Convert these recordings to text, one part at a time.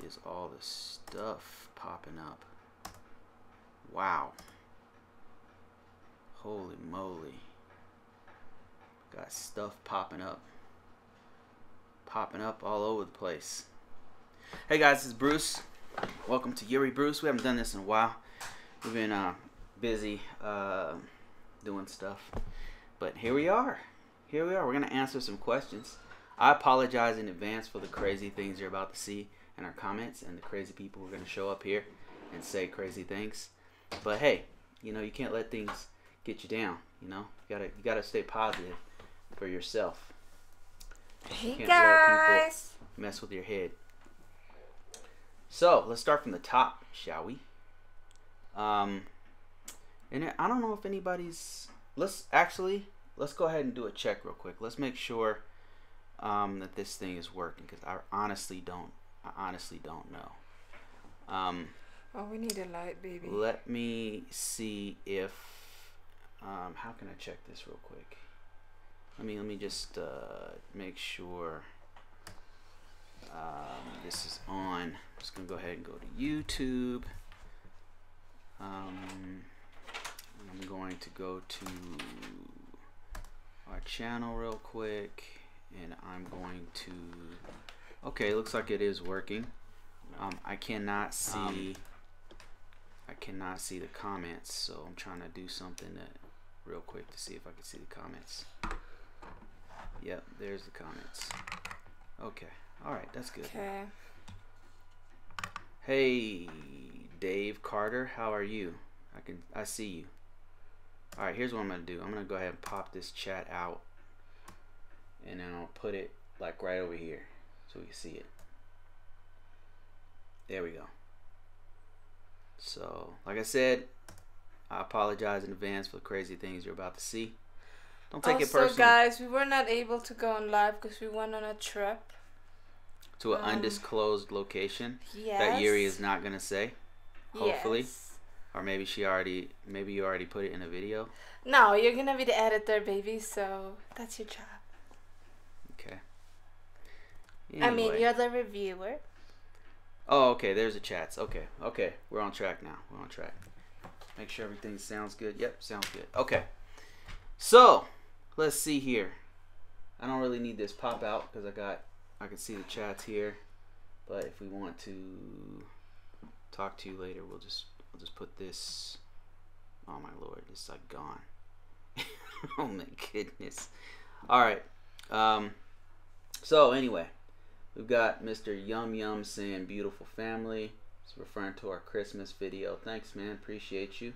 is all the stuff popping up? Wow. Holy moly. Got stuff popping up. Popping up all over the place. Hey guys, this is Bruce. Welcome to Yuri Bruce. We haven't done this in a while. We've been busy doing stuff. But here we are. Here we are. We're going to answer some questions. I apologize in advance for the crazy things you're about to see in our comments and the crazy people who are going to show up here and say crazy things. But hey, you know, you can't let things get you down, you know? You gotta stay positive for yourself. Hey you can't guys! let people mess with your head. So, let's start from the top, shall we? And I don't know if anybody's... Let's go ahead and do a check real quick. Let's make sure that this thing is working, because I honestly don't know. Oh, we need a light, baby. Let me see if how can I check this real quick? Let me just make sure this is on. I'm just gonna go ahead and go to YouTube. I'm going to go to our channel real quick, and I'm going to... Okay, looks like it is working. I cannot see the comments, so I'm trying to do something real quick to see if I can see the comments. Yep, there's the comments. Okay, all right, that's good. Okay. Hey, Dave Carter, how are you? I see you. All right, here's what I'm gonna do. I'm gonna go ahead and pop this chat out, and then I'll put it like right over here so we can see it. There we go. So, like I said, I apologize in advance for the crazy things you're about to see. Don't take it personally. Also, guys, we were not able to go on live because we went on a trip to an undisclosed location. Yes. That Yuri is not gonna say. Hopefully. Yes. Or maybe maybe you already put it in a video. No, you're gonna be the editor, baby, so that's your job. Okay. Anyway. I mean, Anyway. you're the reviewer. Oh, okay, there's the chats. Okay, we're on track now. We're on track. Make sure everything sounds good. Yep, sounds good. Okay, so let's see here. I don't really need this pop out because I can see the chats here. But if we want to talk to you later, I'll just put this. Oh my lord, it's like gone. Oh my goodness. All right. So anyway. We've got Mr. Yum Yum saying beautiful family. It's referring to our Christmas video. Thanks, man. Appreciate you.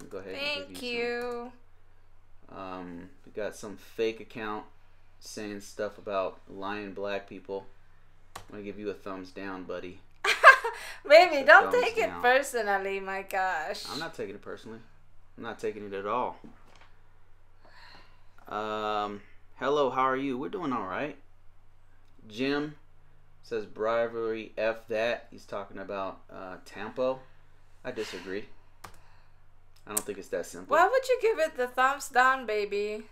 I'll go ahead and Thank give you. We got some fake account saying stuff about lying black people. I'm gonna give you a thumbs down, buddy. Baby, don't take it personally, my gosh. I'm not taking it personally. I'm not taking it at all. Hello, how are you? We're doing all right. Jim says bribery, F that. He's talking about Tampo. I disagree. I don't think it's that simple. Why would you give it the thumbs down, baby?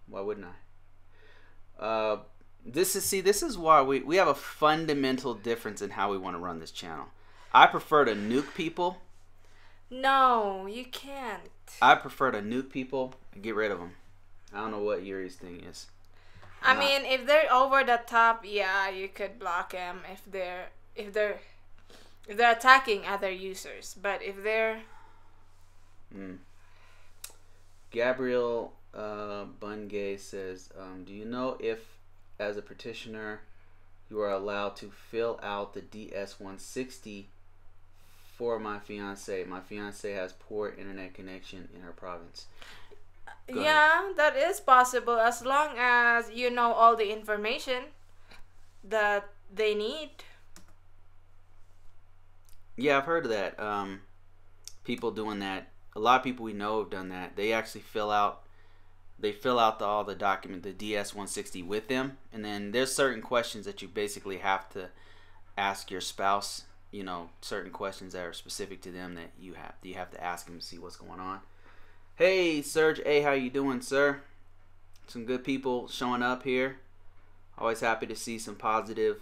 Why wouldn't I? This is why we have a fundamental difference in how we want to run this channel. I prefer to nuke people. No, you can't. I prefer to nuke people and get rid of them. I don't know what Yuri's thing is. I mean, if they're over the top, yeah, you could block them if they're attacking other users. But if they're Gabriel Bungay says, do you know if, as a petitioner, you are allowed to fill out the DS-160 for my fiance? My fiance has poor internet connection in her province. Yeah, that is possible as long as you know all the information that they need. Yeah, I've heard of that. People doing that. A lot of people we know have done that. They actually fill out all the document, the DS-160 with them, and then there's certain questions that you basically have to ask your spouse. You know, certain questions that are specific to them that you have to ask them to see what's going on. Hey, Serge A, how you doing, sir? Some good people showing up here. Always happy to see some positive,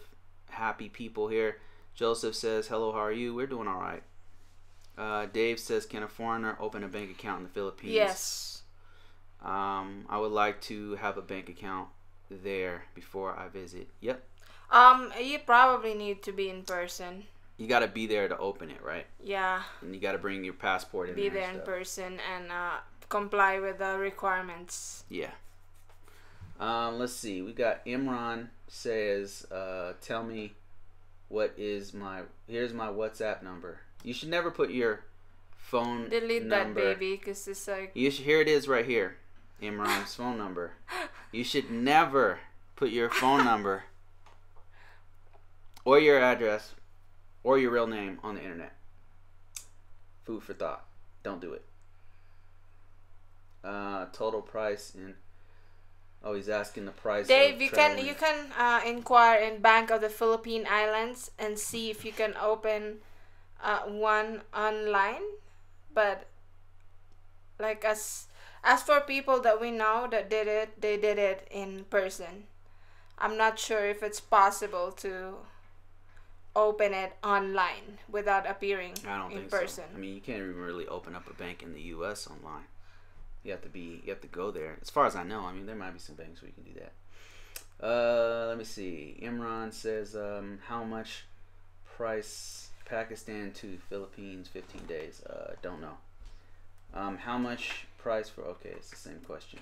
happy people here. Joseph says, hello, how are you? We're doing all right. Dave says, can a foreigner open a bank account in the Philippines? Yes. I would like to have a bank account there before I visit. Yep. You probably need to be in person. You got to be there to open it, right? Yeah. And you got to bring your passport in there. Be there in person and comply with the requirements. Yeah. Let's see. We got Imran says, tell me here's my WhatsApp number. You should never put your phone Delete number. that, baby, because it's like... Here it is right here. Imran's phone number. You should never put your phone number or your address or your real name on the internet. Food for thought. Don't do it. Total price in... Oh, he's asking the price. Dave, you can inquire in Bank of the Philippine Islands and see if you can open one online. But like as for people that we know that did it, they did it in person. I'm not sure if it's possible to open it online without appearing in person. So. I mean, you can't even really open up a bank in the U.S. online. You have to go there. As far as I know, I mean, there might be some banks where you can do that. Let me see. Imran says, how much price Pakistan to Philippines 15 days? Don't know. How much price for? Okay, it's the same question.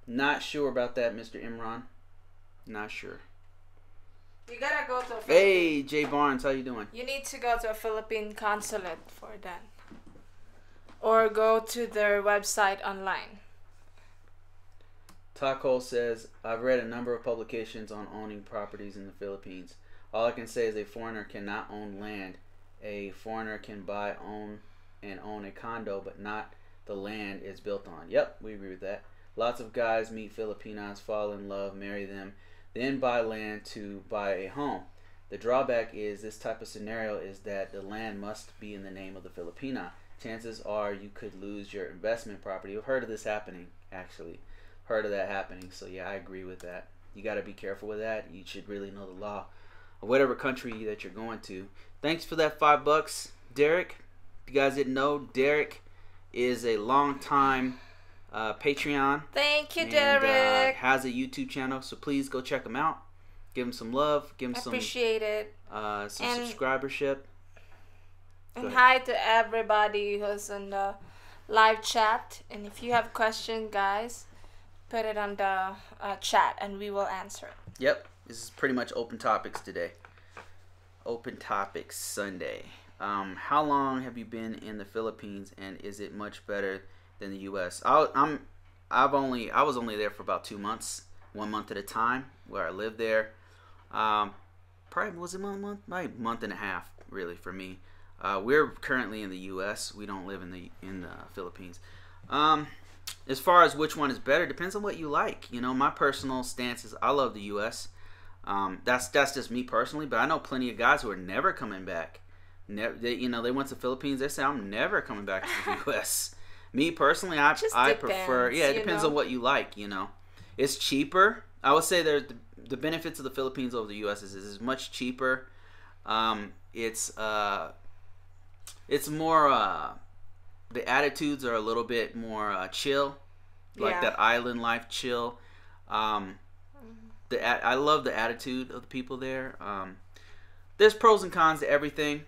Not sure about that, Mr. Imran. Not sure. You gotta go to a Hey, Jay Barnes, how you doing? You need to go to a Philippine consulate for that. Or go to their website online. Taco says, I've read a number of publications on owning properties in the Philippines. All I can say is a foreigner cannot own land. A foreigner can own a condo, but not the land it's built on. Yep, we agree with that. Lots of guys meet Filipinas, fall in love, marry them, then buy land to buy a home. The drawback is this type of scenario is that the land must be in the name of the Filipina. Chances are you could lose your investment property. I've heard of this happening, actually. Heard of that happening. So yeah, I agree with that. You got to be careful with that. You should really know the law of whatever country that you're going to. Thanks for that $5, Derek. If you guys didn't know, Derek is a long time Patreon. Thank you, and, Derek. Has a YouTube channel, so please go check him out. Give him some love. Give him Appreciate it. Some subscribership. And hi to everybody who's in the live chat. And if you have questions, guys, put it on the chat and we will answer it. Yep. This is pretty much open topics today. Open topics Sunday. How long have you been in the Philippines, and is it much better than the U.S.? I was only there for about 2 months, 1 month at a time, where I lived there. Probably was it 1 month? Maybe a month and a half, really, for me. We're currently in the U.S. We don't live in the Philippines. As far as which one is better, depends on what you like. You know, my personal stance is I love the U.S. That's just me personally, but I know plenty of guys who are never coming back. They went to the Philippines. They say I'm never coming back to the U.S. Me personally, I prefer. Yeah, it depends on what you like. You know, it's cheaper. I would say the benefits of the Philippines over the U.S. is it's much cheaper. It's more. The attitudes are a little bit more chill, like that island life chill. I love the attitude of the people there. There's pros and cons to everything.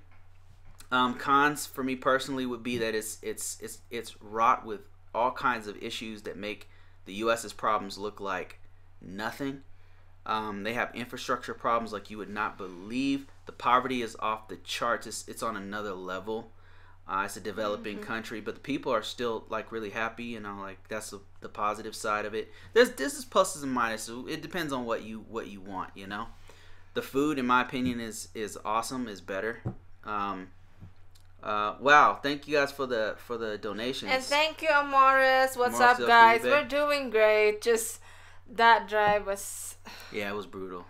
Cons for me personally would be that it's wrought with all kinds of issues that make the U.S.'s problems look like nothing. They have infrastructure problems like you would not believe. The poverty is off the charts. It's on another level. It's a developing country, but the people are still like really happy. You know, like that's the positive side of it. This is pluses and minuses. It depends on what you want. You know, the food, in my opinion, is awesome. Is better. Wow, thank you guys for the donations. And thank you, Amoris. What's up, guys? We're doing great. Just that drive was... Yeah, it was brutal.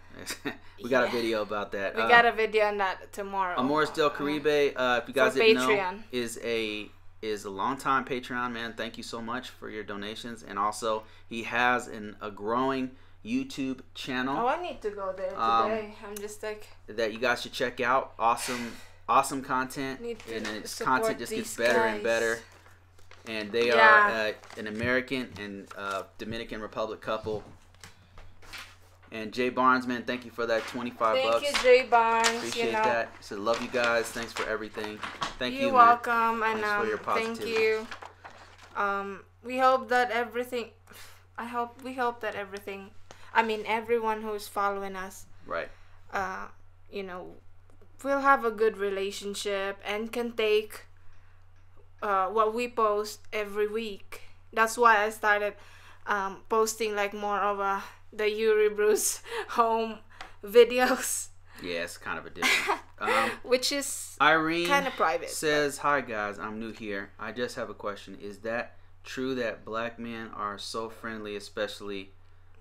We got a video about that. We got a video on that tomorrow. Amoris Del Caribe, if you guys didn't know, is a long-time Patreon, man. Thank you so much for your donations. And also, he has a growing YouTube channel. Oh, I need to go there today. I'm just like that you guys should check out. Awesome content, and its content just gets better and better. And they are an American and Dominican Republic couple. And Jay Barnes, man, thank you for that 25 bucks. Thank you, Jay Barnes. Appreciate that. So love you guys. Thanks for everything. Thank you. You're welcome, and thanks for your positivity. Thank you. We hope that everything. We hope that everything. I mean, everyone who's following us. Right. You know, will have a good relationship and can take what we post every week. That's why I started posting like more of the Yuri Bruce home videos. Yeah, it's kind of a different. Which is Irene kind of private. Says, "Hi guys, I'm new here. I just have a question. Is that true that black men are so friendly, especially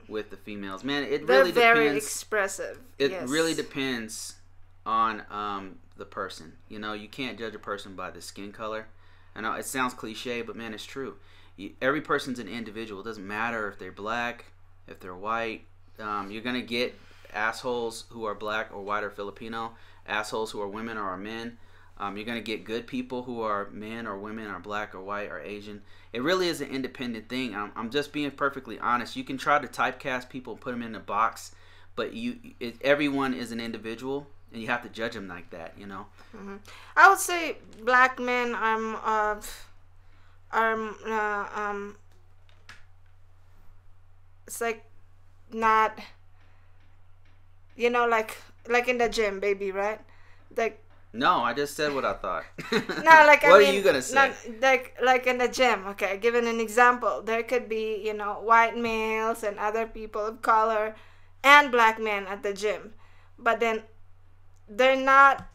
with the females?" Man, it really depends. They're very expressive. It really depends on the person. You know, you can't judge a person by the skin color. I know it sounds cliche, but man, it's true. Every person's an individual. It doesn't matter if they're black, if they're white. You're gonna get assholes who are black or white or Filipino, assholes who are women or are men. You're gonna get good people who are men or women or black or white or Asian. It really is an independent thing. I'm just being perfectly honest. You can try to typecast people and put them in a box, but everyone is an individual, and you have to judge them like that. You know. Mm-hmm. I would say black men it's like not, you know, like in the gym, baby, right? Like. No, I just said what I thought. No, like what are you gonna say? Like in the gym, okay. Given an example, there could be, you know, white males and other people of color, and black men at the gym, but then they're not.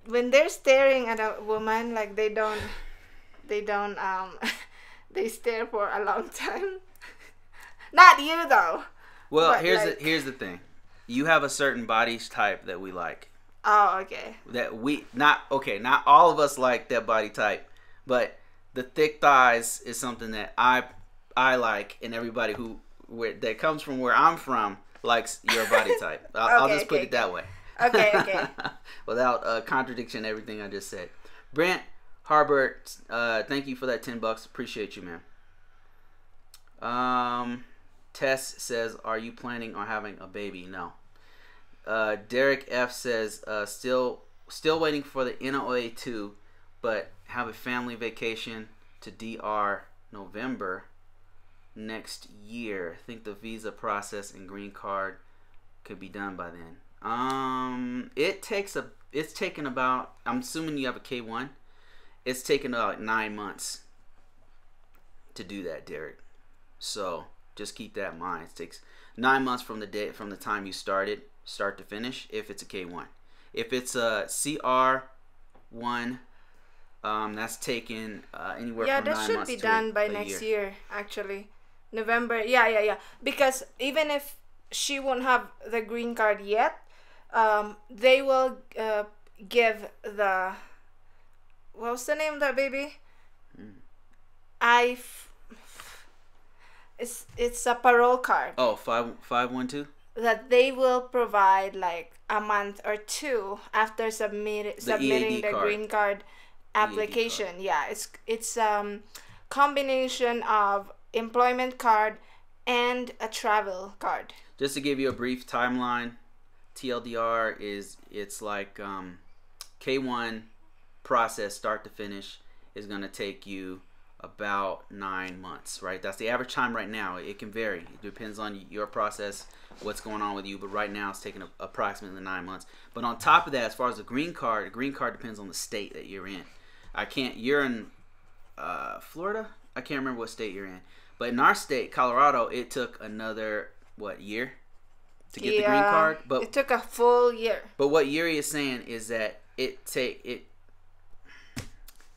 When they're staring at a woman, like they don't they stare for a long time. Not you though. Well, here's the thing. You have a certain body type that we like. Oh, okay. That not all of us like that body type, but the thick thighs is something that I like, and everybody that comes from where I'm from likes your body type. I'll just put it that way. Okay. Without contradiction, everything I just said. Brent Harbert, thank you for that $10. Appreciate you, man. Tess says, "Are you planning on having a baby?" No. Derek F says, still waiting for the NOA 2, but have a family vacation to DR November next year. I think the visa process and green card could be done by then. It's taken about, I'm assuming you have a K1. It's taken about 9 months to do that, Derek. So just keep that in mind. It takes 9 months from the time you start to finish, if it's a K1. If it's a CR1, that's taken anywhere from 9 months to a year. Yeah, that should be done by next year, actually. November, yeah. Because even if she won't have the green card yet, they will give the, what's the name of that baby? It's a parole card. Oh, 512? That they will provide like a month or two after submitting the green card application. Yeah, it's combination of employment card and a travel card. Just to give you a brief timeline, TLDR it's like K1 process start to finish is gonna take you about 9 months, right? That's the average time right now. It can vary. It depends on your process, what's going on with you, but right now it's taking approximately 9 months. But on top of that, as far as the green card depends on the state that you're in. You're in Florida? I can't remember what state you're in. But in our state, Colorado, it took another, year to get the green card? But it took a full year. But what Yuri is saying is that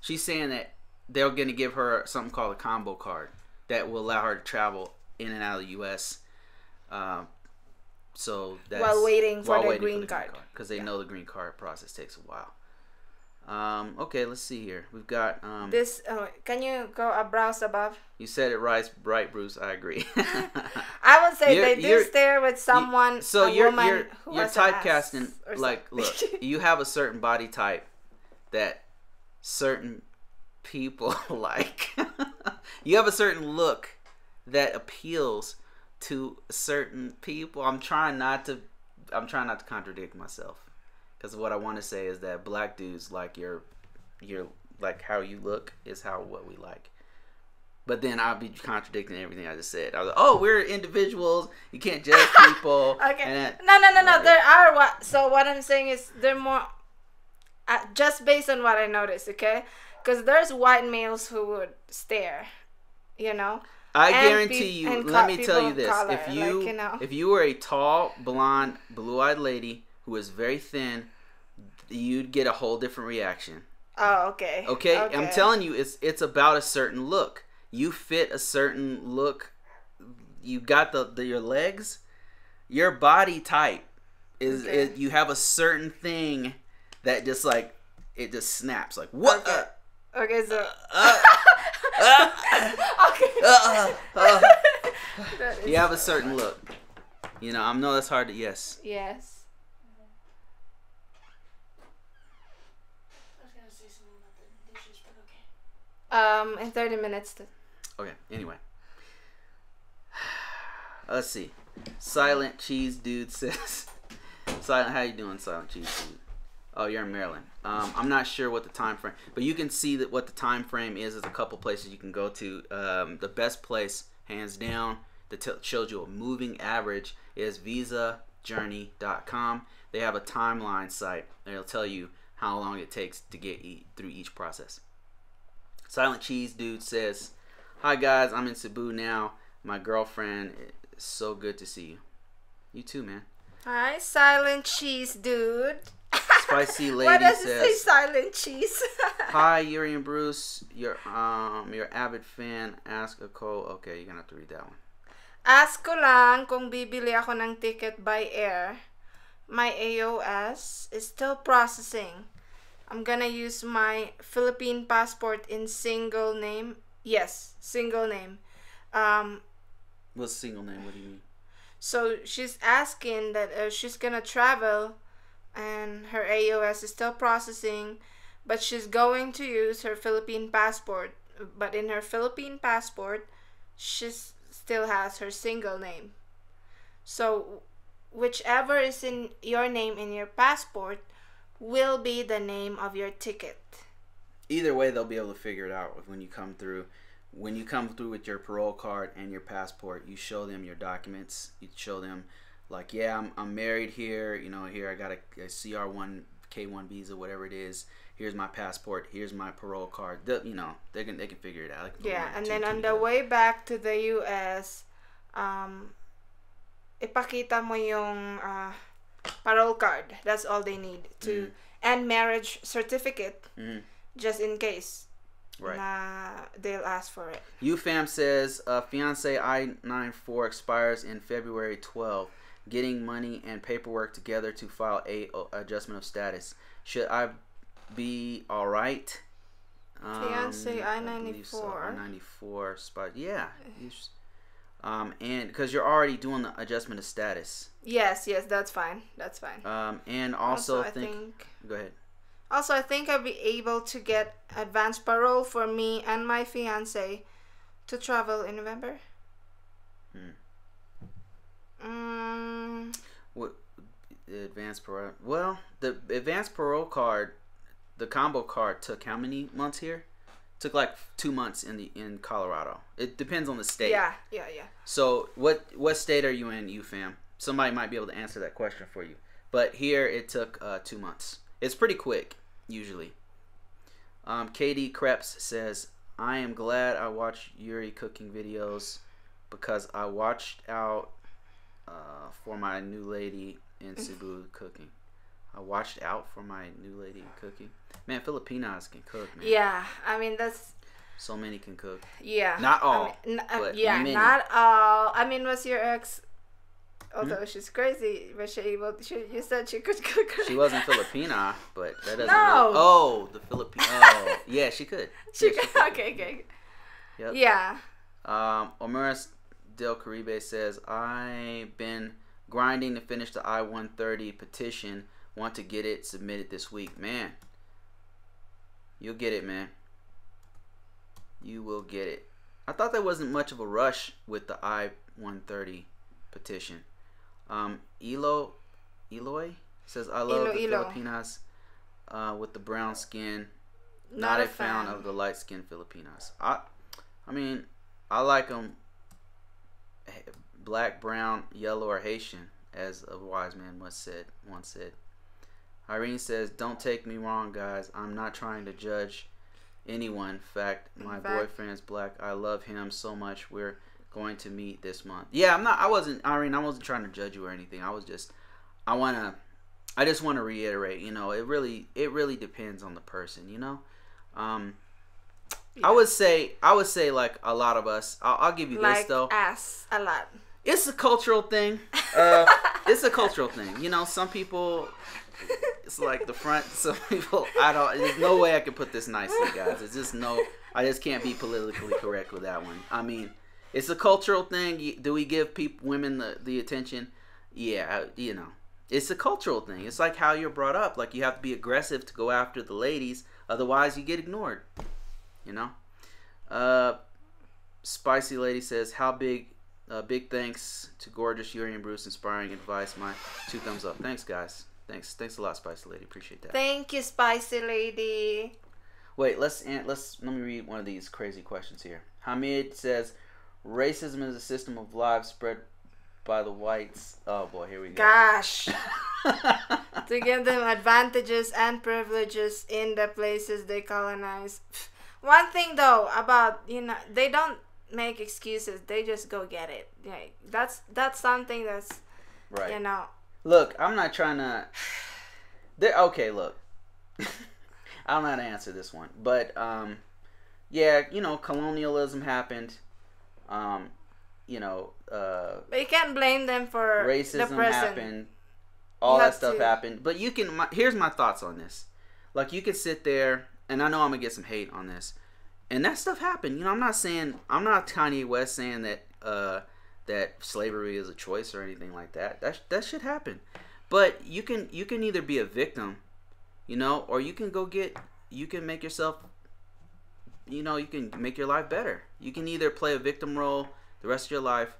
she's saying that they're going to give her something called a combo card that will allow her to travel in and out of the U.S. So that's while waiting for the green card. Because they know the green card process takes a while. Okay, let's see here. We've got this. Can you go a browse above? You said it right, Bruce. I agree. I would say they do stare with someone. So you're typecasting. Like, look, you have a certain body type that certain people like. You have a certain look that appeals to certain people. I'm trying not to contradict myself. Because what I want to say is that black dudes like your like how you look is what we like. But then I'll be contradicting everything I just said. I was like, oh, we're individuals. You can't judge people. Okay. No. There are So what I'm saying is they're more just based on what I noticed. Okay, because there's white males who would stare. You know. I guarantee you. Let me tell you this: if you were a tall, blonde, blue-eyed lady who was very thin, you'd get a whole different reaction. Oh, okay. Okay, I'm telling you, it's about a certain look. You fit a certain look. You got your legs. Your body type is you have a certain thing that just like it just snaps like what? Okay, so. You have a certain look. You know, I know that's hard to yes. Yes. In 30 minutes. Okay, anyway. Let's see. Silent Cheese Dude says... Silent, how you doing, Silent Cheese Dude? Oh, you're in Maryland. I'm not sure what the time frame... But you can see that what the time frame is. There's a couple places you can go to. The best place, hands down, that shows you a moving average is visaajourney.com. They have a timeline site. It'll tell you how long it takes to get through each process. Silent Cheese Dude says, hi guys, I'm in Cebu now. My girlfriend, it's so good to see you. You too, man. Hi, Silent Cheese Dude. Spicy Lady Why does says, it say Silent Cheese? hi, Yuri and Bruce. Your avid fan. Ask a call. Okay, you're gonna have to read that one. Ask ko lang kung bibili ako ng ticket by air. My AOS is still processing. I'm gonna use my Philippine passport in single name. Yes, single name. What's single name? What do you mean? So she's asking that she's gonna travel, and her AOS is still processing, but she's going to use her Philippine passport. But in her Philippine passport, she still has her single name. So whichever is in your name in your passport will be the name of your ticket. Either way, they'll be able to figure it out when you come through. When you come through with your parole card and your passport, you show them your documents. You show them, like, yeah, I'm married here. You know, here I got a CR1, K1 visa, whatever it is. Here's my passport. Here's my parole card. You know, they can figure it out. Yeah, and then on the way back to the U.S., ipakita mo yung parole card. That's all they need to and marriage certificate, just in case. Right. They'll ask for it. UFAM says fiance I-94 expires in February 12. Getting money and paperwork together to file a adjustment of status. Should I be all right? Fiance I-94. I-94 spot. Yeah. And because you're already doing the adjustment of status. Yes, that's fine. That's fine. And also I think go ahead. Also, I think I'll be able to get advance parole for me and my fiance to travel in November. What the advance parole? Well, the advance parole card, the combo card took how many months here? Took like 2 months in Colorado. It depends on the state. Yeah. So what state are you in, UFAM? Somebody might be able to answer that question for you. But here it took 2 months. It's pretty quick usually. Katie Krebs says, I am glad I watched Yuri cooking videos because I watched out for my new lady in Cebu cooking. I watched out for my new lady cooking. Man, Filipinas can cook, man. Yeah, I mean that's. So many can cook. Yeah. Not all. Not all. I mean, was your ex although she's crazy, but you said she could cook. She wasn't Filipina, but that doesn't. No. Really, oh, the Filipino. Oh, yeah, she could. She Yeah, could. Okay. Yep. Yeah. Omeras Del Caribe says, I've been grinding to finish the I-130 petition. Want to get it submitted this week. Man, you'll get it, man. You will get it. I thought there wasn't much of a rush with the I-130 petition. Eloy says, I love the Filipinas with the brown skin. Not a fan of the light-skinned Filipinas. I mean, I like them black, brown, yellow, or Haitian, as a wise man once said. Irene says, don't take me wrong, guys. I'm not trying to judge anyone. In fact, my boyfriend is black. I love him so much. We're going to meet this month. Yeah, Irene, I wasn't trying to judge you or anything. I just want to reiterate, you know, it really depends on the person, you know. Yeah. I would say like a lot of us, I'll give you like this though. Ass a lot. It's a cultural thing. It's a cultural thing. You know, some people, it's like the front. Some people, there's no way I can put this nicely, guys. It's just I just can't be politically correct with that one. I mean, it's a cultural thing. Do we give women the attention? Yeah, you know, it's a cultural thing. It's like how you're brought up. Like you have to be aggressive to go after the ladies. Otherwise, you get ignored. You know? Spicy Lady says, how big thanks to gorgeous Yuri and Bruce, inspiring advice. My 2 thumbs up. Thanks, guys. Thanks a lot, Spicy Lady. Appreciate that. Thank you, Spicy Lady. Wait, let me read one of these crazy questions here. Hamid says, racism is a system of lies spread by the whites. Oh boy, here we go. Gosh. To give them advantages and privileges in the places they colonize. One thing though about, you know, they don't make excuses. They just go get it. Yeah, that's something that's right. You know. Look, I'm not trying to. Okay, look. I don't know how to answer this one, but yeah, you know, colonialism happened. You know, but you can't blame them for racism the present. Happened. All that stuff happened, but you can. Here's my thoughts on this. Like you can sit there, and I know I'm gonna get some hate on this, and that stuff happened. You know, I'm not Kanye West saying that that slavery is a choice or anything like that. That shit happened, but you can either be a victim, you know, or you can make yourself, you know, you can make your life better. You can either play a victim role the rest of your life,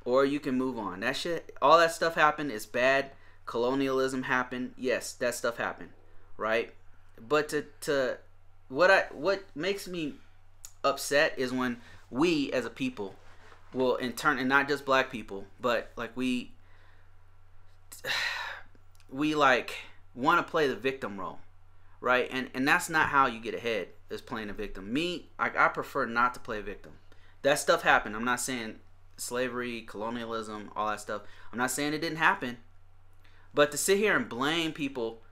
or you can move on. That shit, all that stuff happened. It's bad. Colonialism happened. Yes, that stuff happened, right? But what makes me upset is when we as a people will in turn, and not just black people, but like we like want to play the victim role, right? And that's not how you get ahead, is playing a victim. I prefer not to play a victim. That stuff happened. I'm not saying slavery, colonialism, all that stuff. I'm not saying it didn't happen. But to sit here and blame people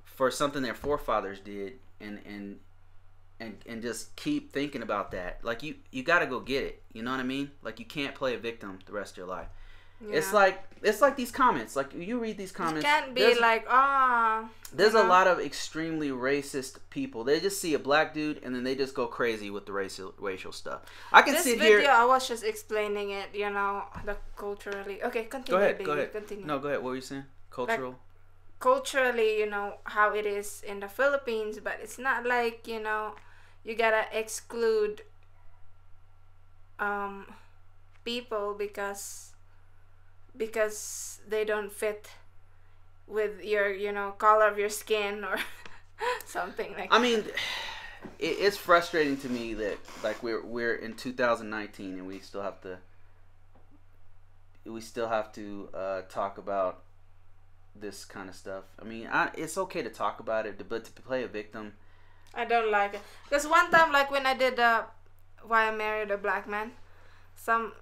for something their forefathers did and just keep thinking about that, like you got to go get it. You know what I mean? Like you can't play a victim the rest of your life. Yeah. It's like these comments. Like you read these comments. You can't be like, There's a lot of extremely racist people. They just see a black dude and then they just go crazy with the racial stuff. I can sit here. This video, I was just explaining it. You know, the culturally. Okay, continue. Go ahead. Continue. No, go ahead. What were you saying? Cultural. Like, culturally, you know how it is in the Philippines, but it's not like, you know, you gotta exclude people because they don't fit with your, you know, color of your skin or something like that. I mean, it's frustrating to me that like we're in 2019 and we still have to talk about this kind of stuff. I mean, it's okay to talk about it, but to play a victim, I don't like it. Because one time, like when I did Why I Married a Black Man, some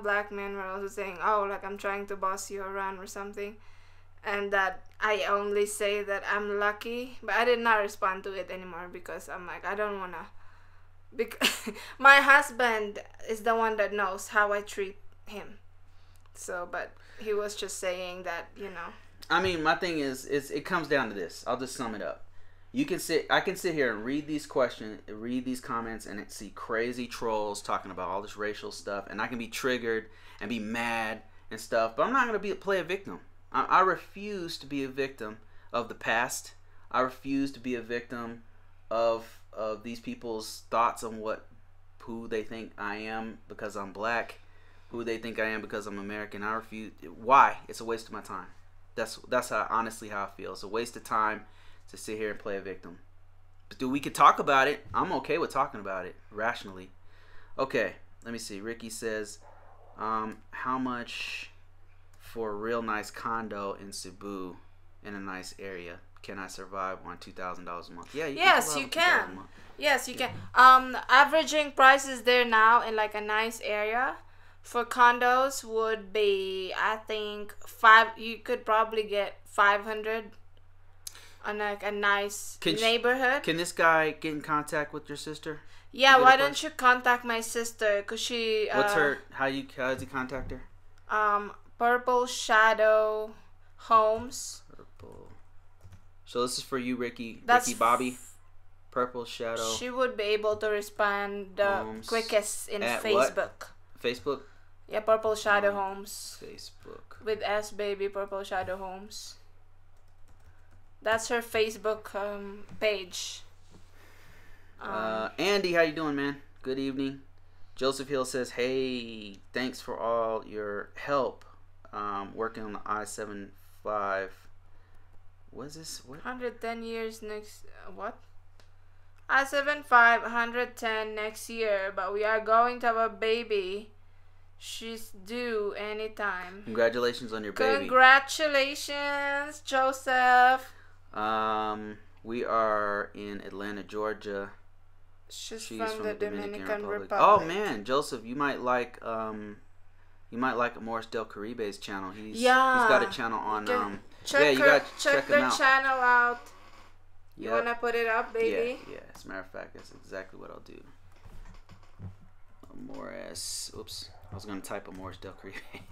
black men were also saying, oh, like I'm trying to boss you around or something, and that I only say that I'm lucky, but I did not respond to it anymore because I'm like, I don't wanna, because my husband is the one that knows how I treat him, So, but he was just saying that, you know. I mean, my thing is it comes down to this. I'll just sum it up. I can sit here and read these questions, read these comments, and see crazy trolls talking about all this racial stuff, and I can be triggered and be mad and stuff. But I'm not gonna play a victim. I refuse to be a victim of the past. I refuse to be a victim of these people's thoughts on who they think I am because I'm black, who they think I am because I'm American. I refuse. Why? It's a waste of my time. That's honestly how I feel. It's a waste of time to sit here and play a victim. But we could talk about it. I'm okay with talking about it rationally. Okay, let me see. Ricky says, how much for a real nice condo in Cebu in a nice area? Can I survive on $2,000 a month? Yeah, yes, you can. Yes, you can. Averaging prices there now in like a nice area for condos would be, I think, you could probably get 500 on like a nice neighborhood. Can this guy get in contact with your sister? Yeah, why don't you contact my sister? Cause she. What's her? How does he contact her? Purple Shadow Homes. Purple. So this is for you, Ricky Bobby. Purple Shadow. She would be able to respond the quickest in Facebook. What? Facebook. Yeah, Purple Shadow Homes. Facebook. With S baby, Purple Shadow Homes. That's her Facebook page. Andy, how you doing, man? Good evening. Joseph Hill says, "Hey, thanks for all your help. Working on the I-75. What is this? What? 110 years next. What? I-75 110 next year, but we are going to have a baby. She's due anytime. Congratulations on your baby. Congratulations, Joseph. We are in Atlanta, Georgia. She's from the Dominican Republic. Oh man, Joseph, you might like Morris Del Caribe's channel. He's got a channel on check their channel out. You wanna put it up, baby? Yeah. As a matter of fact, that's exactly what I'll do. Morris. Oops, I was gonna type a Morris Del Caribe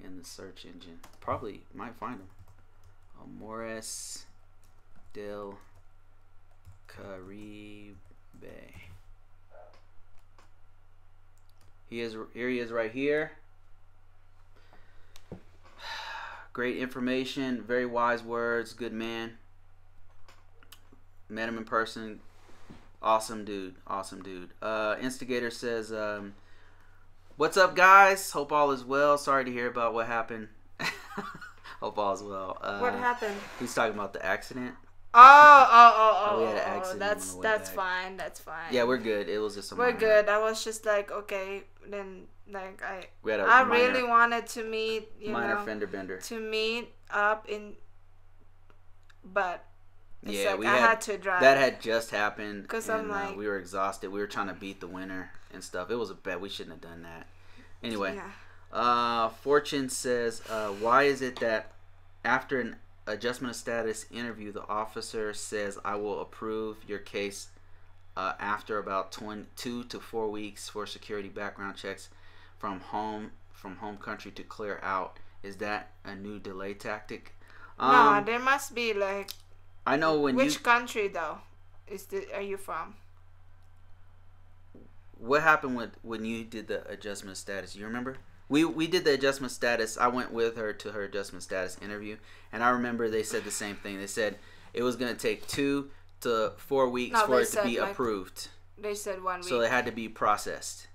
in the search engine. Probably might find him. Morris Del Caribe. Here he is right here. Great information, very wise words, good man. Met him in person. Awesome dude. Instigator says, what's up, guys? Hope all is well. Sorry to hear about what happened. Hope all is well. What happened? He's talking about the accident. Oh. We had an accident. That's fine. That's fine. Yeah, we're good. It was just we're good. I was just like, okay, then like I really wanted to meet minor fender bender to meet up but it's like I had to drive. That had just happened because I'm like we were exhausted. We were trying to beat the winter and stuff. It was a bet. We shouldn't have done that. Anyway, Fortune says, why is it that after an adjustment of status interview, the officer says, I will approve your case after about 2 to 4 weeks for security background checks from home country to clear out? Is that a new delay tactic? No, there must be like. I know which country though are you from? What happened when you did the adjustment of status? You remember? We did the adjustment status. I went with her to her adjustment status interview, and I remember they said the same thing. They said it was going to take 2 to 4 weeks for it to be approved. They said 1 week. So it had to be processed.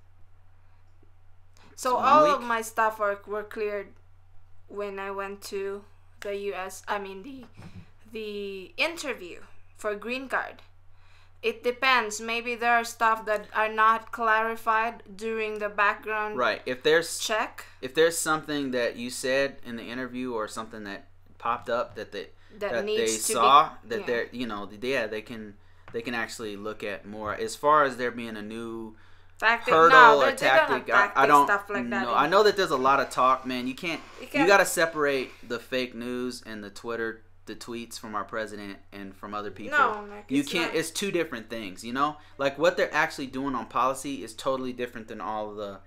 So all of my stuff were cleared when I went to the U.S. I mean the interview for green card. It depends. Maybe there are stuff that are not clarified during the background check. If there's something that you said in the interview or something that popped up that they saw they can actually look at more. As far as there being a new hurdle or tactic, I don't stuff like that. I know that there's a lot of talk, man. You got to separate the fake news and the tweets from our president and from other people. No, you can't. It's two different things, Like what they're actually doing on policy is totally different than all of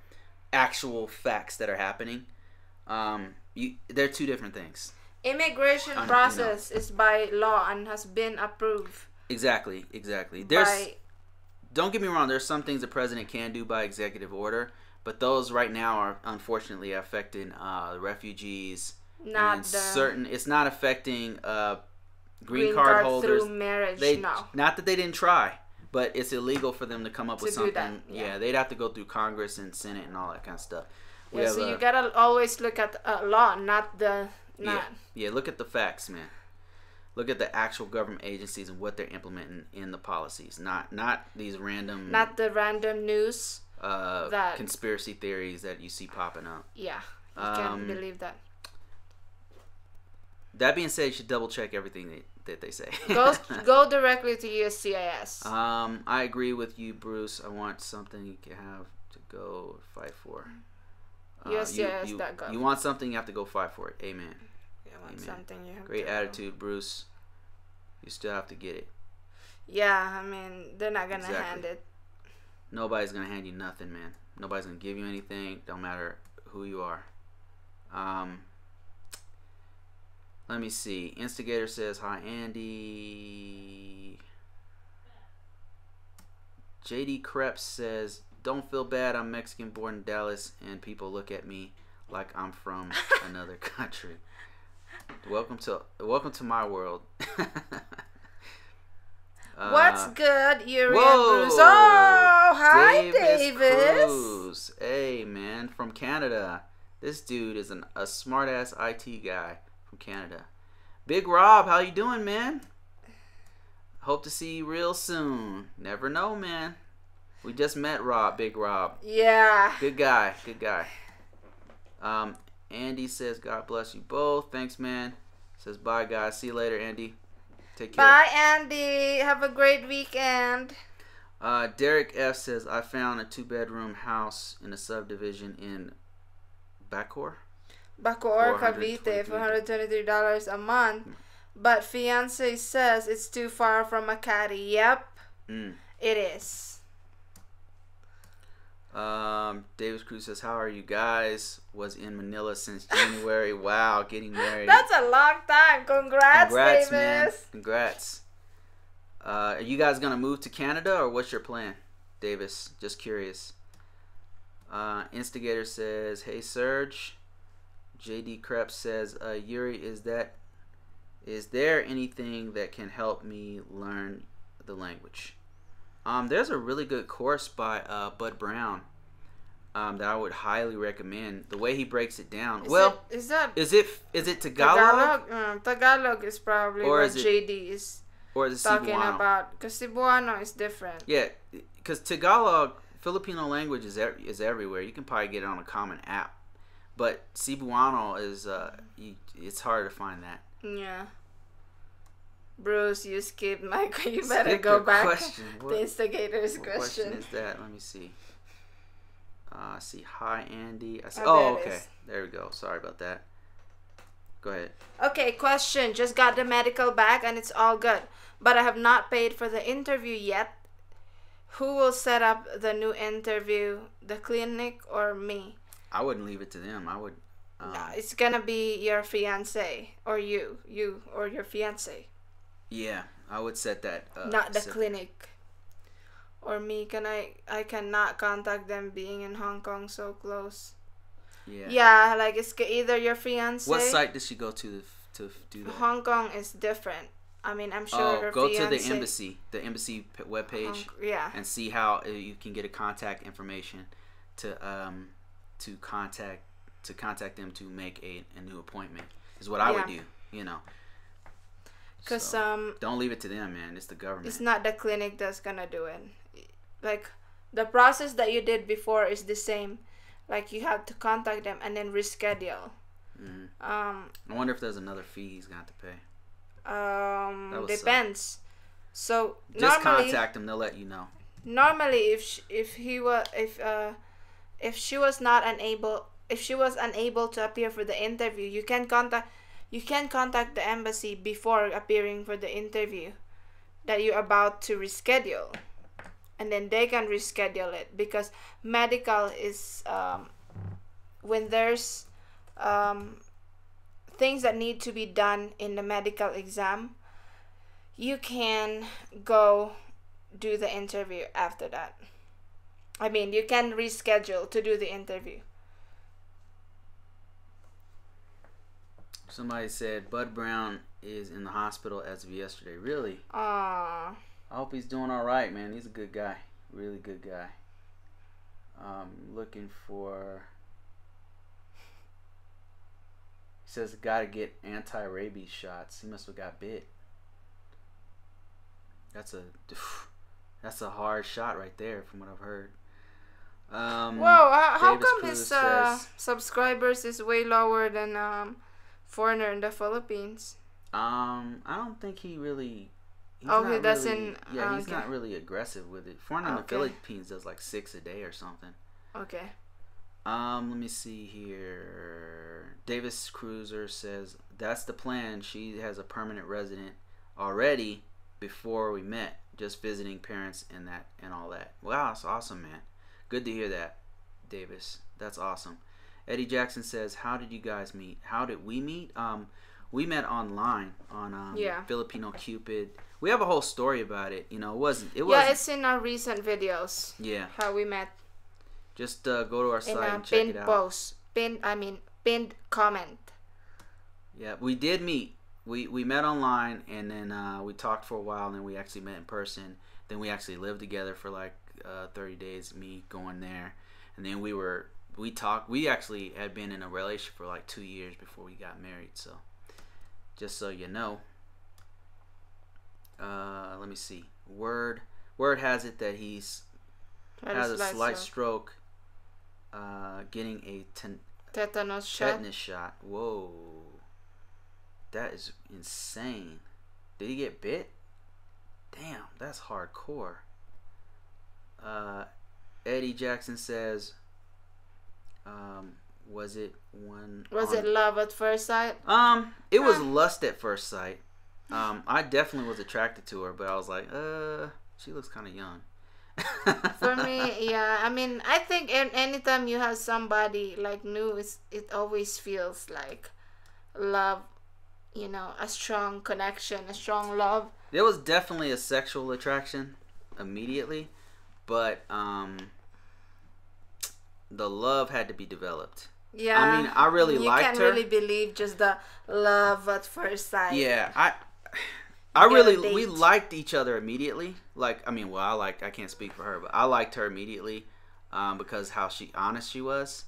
actual facts that are happening. They're two different things. Immigration process is by law and has been approved. Exactly. Don't get me wrong. There's some things the president can do by executive order, but those right now are unfortunately affecting refugees. It's not affecting green card holders through marriage. Not that they didn't try, but it's illegal for them to come up with something. Yeah, they'd have to go through Congress and Senate and all that kind of stuff. So you gotta always look at law, not the. Look at the facts, man. Look at the actual government agencies and what they're implementing in the policies, not these random. Not the random news. That conspiracy theories that you see popping up. Yeah, you can't believe that. That being said, you should double check everything that they say. Go directly to USCIS. I agree with you, Bruce. I want something you can have to go fight for. USCIS.gov. You want something, you have to go fight for it. Amen. Something you have Great attitude, Bruce. You still have to get it. Yeah, I mean, they're not gonna hand it. Nobody's gonna hand you nothing, man. Nobody's gonna give you anything. Don't matter who you are. Let me see. Instigator says hi, Andy. JD Krebs says, don't feel bad. I'm Mexican, born in Dallas, and people look at me like I'm from another country. Welcome to my world. What's good, Yuri and Bruce? Oh, hi, Davis. Cruz. Hey, man, from Canada. This dude is a smart-ass IT guy from Canada. Big Rob, how you doing, man? Hope to see you real soon. Never know, man. We just met Rob, Big Rob. Yeah. Good guy. Andy says, God bless you both. Thanks, man. Says, bye, guys. See you later, Andy. Take care. Bye, Andy. Have a great weekend. Derek F says, I found a 2-bedroom house in a subdivision in Bacoor, Cavite, $423 a month. But fiance says it's too far from Makati. Yep, it is. Davis Cruz says, how are you guys? Was in Manila since January. Wow, getting married. That's a long time. Congrats, Davis. Man. Congrats. Are you guys gonna move to Canada or what's your plan, Davis? Just curious. Instigator says, hey Serge. JD Krebs says, Yuri, is there anything that can help me learn the language? There's a really good course by Bud Brown that I would highly recommend. The way he breaks it down. Is it Tagalog? Tagalog is probably what JD is talking Cebuano? About. Because Cebuano is different. Yeah, because Tagalog, Filipino language is everywhere. You can probably get it on a common app. But Cebuano is it's hard to find that. Yeah. Bruce, you skipped my. You better go back. Question. The instigator's what question. Question is that? Let me see. See, hi Andy. Okay. There we go. Sorry about that. Go ahead. Okay, question. Just got the medical back and it's all good, but I have not paid for the interview yet. Who will set up the new interview? The clinic or me? I wouldn't leave it to them. I would. No, it's gonna be your fiance or you or your fiance. Yeah, I would set that. Not the clinic. Or me, I cannot contact them being in Hong Kong so close. Yeah. Yeah, like it's either your fiance. What site did she go to do that? Hong Kong is different. I mean, I'm sure her go fiance. to the embassy webpage. Yeah. And see how you can get a contact information to contact them to make a new appointment. Is what I would do. You know. Because don't leave it to them, man. It's the government. It's not the clinic that's gonna do it. Like the process that you did before is the same. Like you have to contact them and then reschedule. Mm-hmm. I wonder if there's another fee he's gonna have to pay. Depends. So just contact them. They'll let you know. Normally, if she was unable to appear for the interview, you can contact the embassy before appearing for the interview that you're about to reschedule, and then they can reschedule it because medical is when there's things that need to be done in the medical exam, you can go do the interview after that. I mean, you can reschedule to do the interview. Somebody said Bud Brown is in the hospital as of yesterday. Really? Aww. I hope he's doing all right, man. He's a good guy. Really good guy. Looking for... He says gotta get anti-rabies shots. He must have got bit. That's a hard shot right there from what I've heard. Whoa, how Davis come Cruz his says, subscribers is way lower than foreigner in the Philippines? I don't think he really... He doesn't. Yeah, he's okay. not really aggressive with it. Foreigner in the Philippines does like 6 a day or something. Okay. Let me see here. Davis Cruiser says that's the plan. She has a permanent resident already before we met, just visiting parents and all that. Wow, that's awesome, man. Good to hear that, Davis. That's awesome. Eddie Jackson says, how did you guys meet? How did we meet? We met online on Filipino Cupid. We have a whole story about it. You know, it wasn't. Yeah, it's in our recent videos. Yeah. How we met. Just go to our site and check it out. Post. Pinned comment. Yeah, we did meet. We met online, and then we talked for a while, and then we actually met in person. Then we actually lived together for like 30 days, me going there. And then we talked. We actually had been in a relationship for like 2 years before we got married. So, just so you know. Let me see. Word has it that he's has a slight stroke. Getting a tetanus shot. Whoa, that is insane. Did he get bit? Damn, that's hardcore. Eddie Jackson says, was it love at first sight? It was lust at first sight. I definitely was attracted to her, but I was like, she looks kind of young. For me, yeah. I mean, I think anytime you have somebody like new, it always feels like love. You know, a strong connection, a strong love. There was definitely a sexual attraction immediately, but the love had to be developed. Yeah, I mean, I really liked her. You can't really believe just the love at first sight. Yeah, we liked each other immediately. Like, I mean, well, I can't speak for her, but I liked her immediately because how honest she was.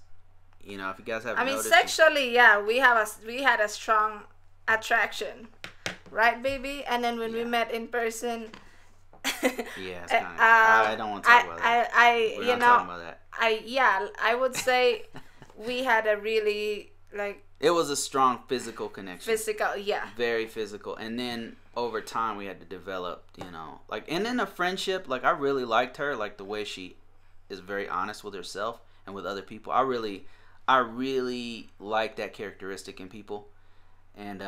You know, if you guys haven't noticed. Sexually, yeah, we had a strong attraction, right, baby? And then when we met in person. Yeah, it's kind of, I don't want to talk about that. We're not talking about that. I would say we had a really it was a strong physical connection. Physical, yeah. Very physical. And then over time we had to develop, you know, and then a friendship, I really liked her, the way she is very honest with herself and with other people. I really like that characteristic in people. And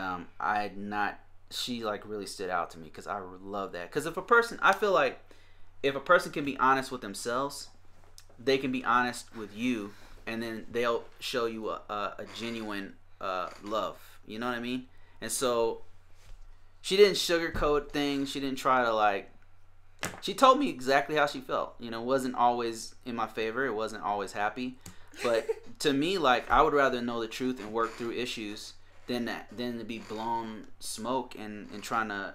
she really stood out to me because I love that. Because I feel like if a person can be honest with themselves, they can be honest with you, and then they'll show you a genuine love. You know what I mean? And so she didn't sugarcoat things. She didn't try to she told me exactly how she felt. You know, it wasn't always in my favor. It wasn't always happy. But to me, I would rather know the truth and work through issues than to be blown smoke and trying to,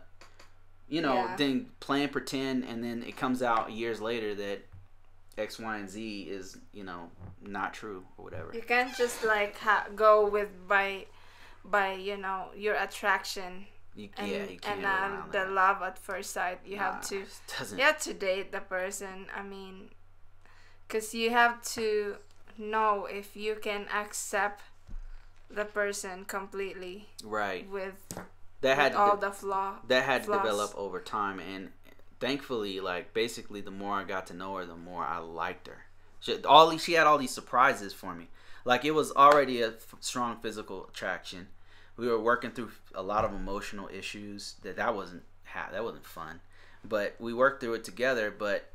you know, then playing pretend, and then it comes out years later that X, Y, and Z is, you know, not true or whatever. You can't just go with by you know, your attraction you can't and the love at first sight. You have to date the person. I mean, because you have to know if you can accept the person completely, right? With all the flaws to develop over time, and thankfully, basically, the more I got to know her, the more I liked her. She had all these surprises for me. It was already a strong physical attraction. We were working through a lot of emotional issues that wasn't fun, but we worked through it together. But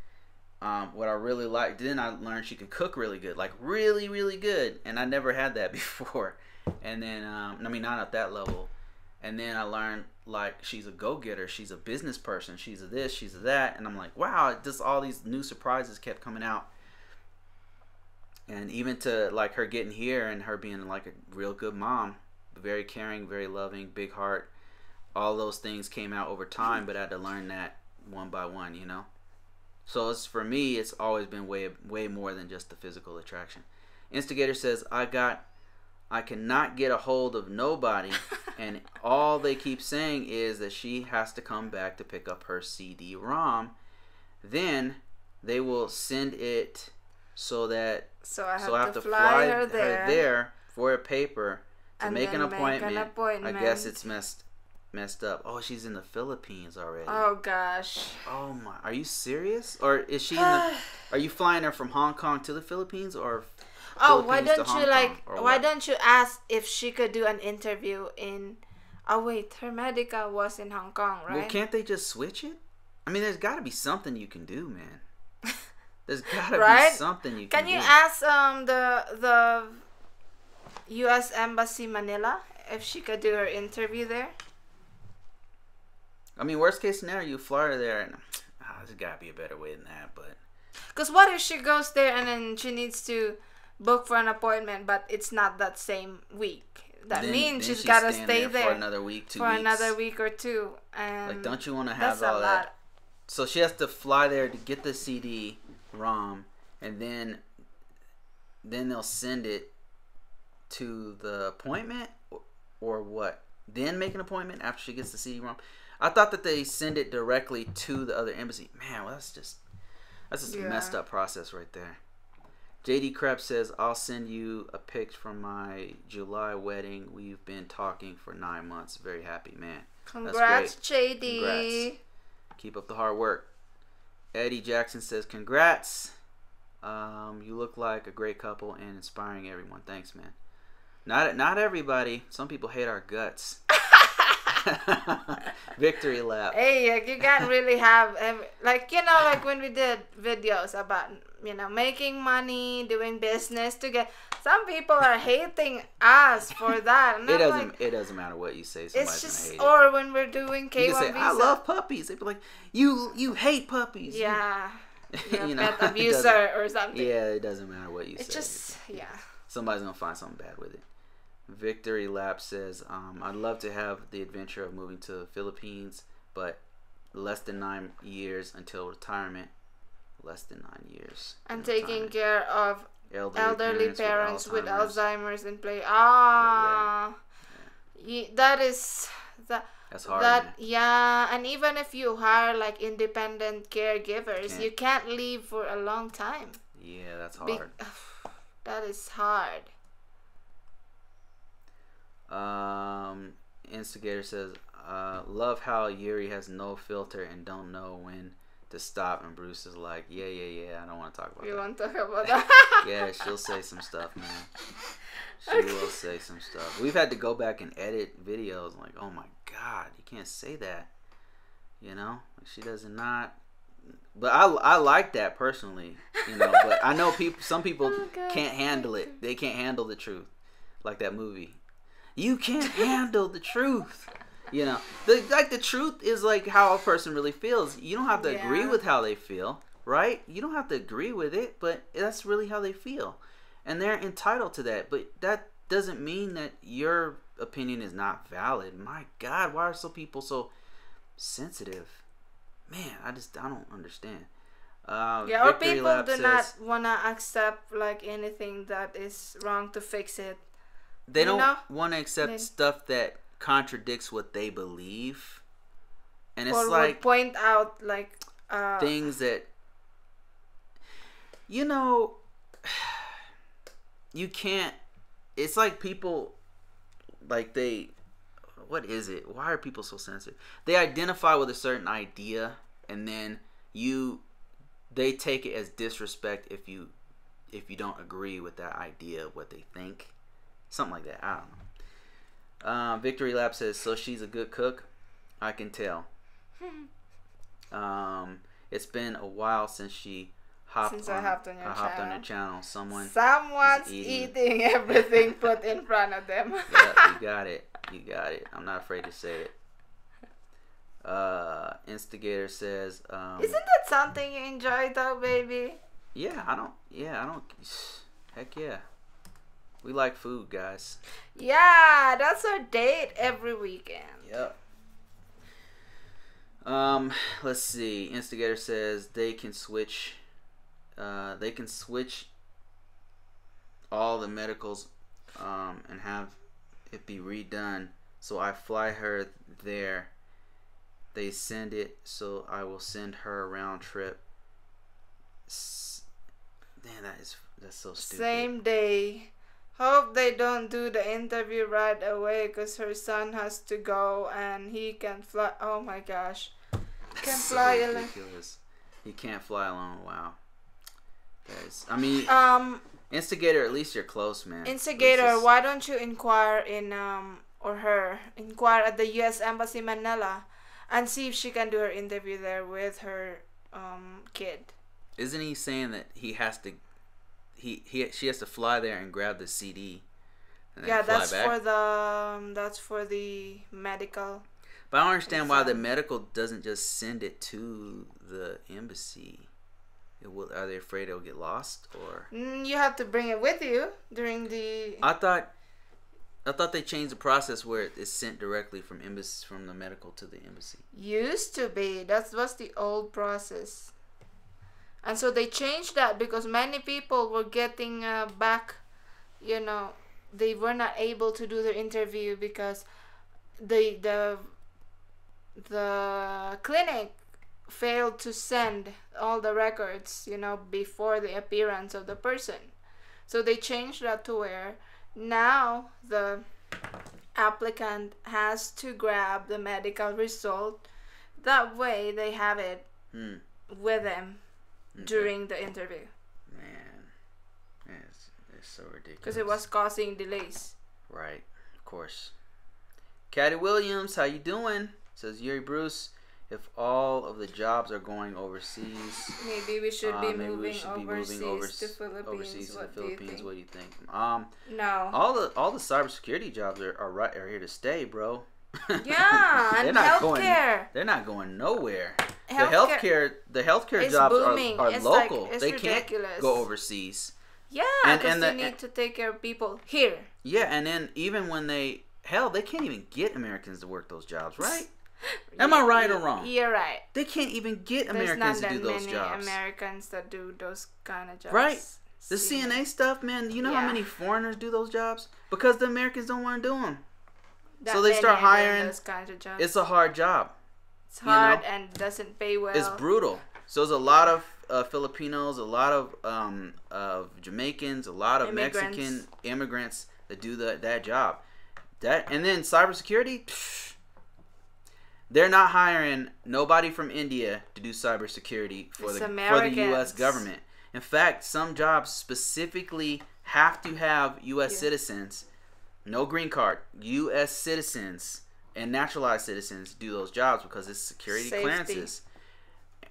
what I really liked, then I learned she could cook really good, like really, really good, and I never had that before. And then, I mean, not at that level. And then I learned like she's a go-getter, she's a business person, she's a this, she's a that, and I'm like, wow, just all these new surprises kept coming out. And even to like her getting here and her being like a real good mom, very caring, very loving, big heart, all those things came out over time, but I had to learn that one by one, you know. So it's, for me, it's always been way more than just the physical attraction. Instigator says, I cannot get a hold of nobody, and all they keep saying is that she has to come back to pick up her CD-ROM. Then they will send it so I have to fly her there for a paper to make an appointment. I guess it's messed up. Oh, she's in the Philippines already. Oh gosh. Oh my, are you serious? Or is she in the? Are you flying her from Hong Kong to the Philippines, or? Oh, why don't you ask if she could do an interview in? Oh wait, her medical was in Hong Kong, right? Well, can't they just switch it? I mean, there's got to be something you can do, man. There's got to be something you can do. Can you ask the U.S. Embassy Manila if she could do her interview there? I mean, worst case scenario, you fly her there, and there's got to be a better way than that, but. Because what if she goes there and then she needs to book for an appointment, but it's not that same week? That means she's got to stay there for another week, another week or two. And like, don't you want to have all that? So she has to fly there to get the CD-ROM, and then they'll send it to the appointment, or what? Then make an appointment after she gets the CD-ROM. I thought that they send it directly to the other embassy. Man, well, that's just a messed up process right there. JD Krebs says, I'll send you a pic from my July wedding. We've been talking for 9 months. Very happy, man. Congrats, JD. Congrats. Keep up the hard work. Eddie Jackson says, congrats. You look like a great couple and inspiring everyone. Thanks, man. Not everybody. Some people hate our guts. Victory lap. Hey, you can't really have like when we did videos about making money, doing business together. Some people are hating us for that. And it doesn't matter what you say. Somebody's gonna hate it. Or when we're doing K1 you can say, visa. I love puppies. They'd be like, you hate puppies. Yeah. Pet abuser or something. Yeah, it doesn't matter what you say. It's just somebody's gonna find something bad with it. Victory Lap says, I'd love to have the adventure of moving to the Philippines, but less than 9 years until retirement. Less than 9 years. And taking care of elderly parents with Alzheimer's and play. That's hard. And even if you hire like independent caregivers, you can't leave for a long time. Yeah, that's hard. That is hard. Instigator says, love how Yuri has no filter and don't know when to stop, and Bruce is like, yeah, I don't want to talk about that. You want to talk about that? Yeah, she'll say some stuff, man. She will say some stuff. We've had to go back and edit videos. I'm like, oh my god, you can't say that. She does not. But I like that personally, But I know some people can't handle it. They can't handle the truth, like that movie. You can't handle the truth. The truth is like how a person really feels. You don't have to agree with how they feel, right? You don't have to agree with it, but that's really how they feel. And they're entitled to that. But that doesn't mean that your opinion is not valid. My God, why are people so sensitive? Man, I don't understand. Or people do not want to accept like anything that is wrong to fix it. They don't want to accept stuff that contradicts what they believe, and it's like point out like things that you can't. It's like people like what is it? Why are people so sensitive? They identify with a certain idea, and then they take it as disrespect if you don't agree with that idea of what they think. Something like that. I don't know. Victory Lap says, so she's a good cook? I can tell. It's been a while since she Since I hopped on your channel. I hopped on your channel. Someone's eating everything put in front of them. Yeah, you got it. You got it. I'm not afraid to say it. Instigator says, isn't that something you enjoy though, baby? Yeah, I don't. Heck yeah. We like food, guys. Yeah, that's our date every weekend. Yep. Let's see. Instigator says they can switch all the medicals and have it be redone. So I fly her there. They send it, so I will send her a round trip. Damn, that's so stupid. Same day. Hope they don't do the interview right away because her son has to go and he can fly. Oh my gosh. Can't fly alone. He can't fly alone. Wow. Guys, I mean, Instigator, at least you're close, man. Instigator, why don't you inquire inquire at the U.S. Embassy Manila and see if she can do her interview there with her kid. Isn't he saying that he has to? She has to fly there and grab the CD. And then fly back? That's for the medical. But I don't understand why the medical doesn't just send it to the embassy. Are they afraid it'll get lost, or? You have to bring it with you during the. I thought they changed the process where it's sent directly from the medical to the embassy. Used to be. That was the old process. And so they changed that because many people were getting back, they were not able to do their interview because the clinic failed to send all the records, before the appearance of the person. So they changed that to where now the applicant has to grab the medical result. That way they have it with them. Okay. During the interview. Man, it's so ridiculous. Because it was causing delays. Right, of course. Caddy Williams, how you doing? Says Yuri Bruce. If all of the jobs are going overseas, maybe we should be moving overseas to Philippines. What do you think? No. All the cybersecurity jobs are here to stay, bro. Yeah, and healthcare. They're not going nowhere. The healthcare jobs are local. They can't go overseas. Yeah, because they need to take care of people here. Yeah, and then even when they can't even get Americans to work those jobs, right? Am I right or wrong? You're right. They can't even get Americans to do those jobs. There's not that many Americans that do those kind of jobs. Right? The CNA stuff, man, you know how many foreigners do those jobs? Because the Americans don't want to do them. So they start hiring. Those kinds of jobs. It's a hard job. It's hard and doesn't pay well. It's brutal. So there's a lot of Filipinos, a lot of Jamaicans, a lot of Mexican immigrants that do that job. And then cybersecurity, they're not hiring nobody from India to do cybersecurity for the U.S. government. In fact, some jobs specifically have to have U.S. citizens, no green card, U.S. citizens and naturalized citizens do those jobs because it's security clearances.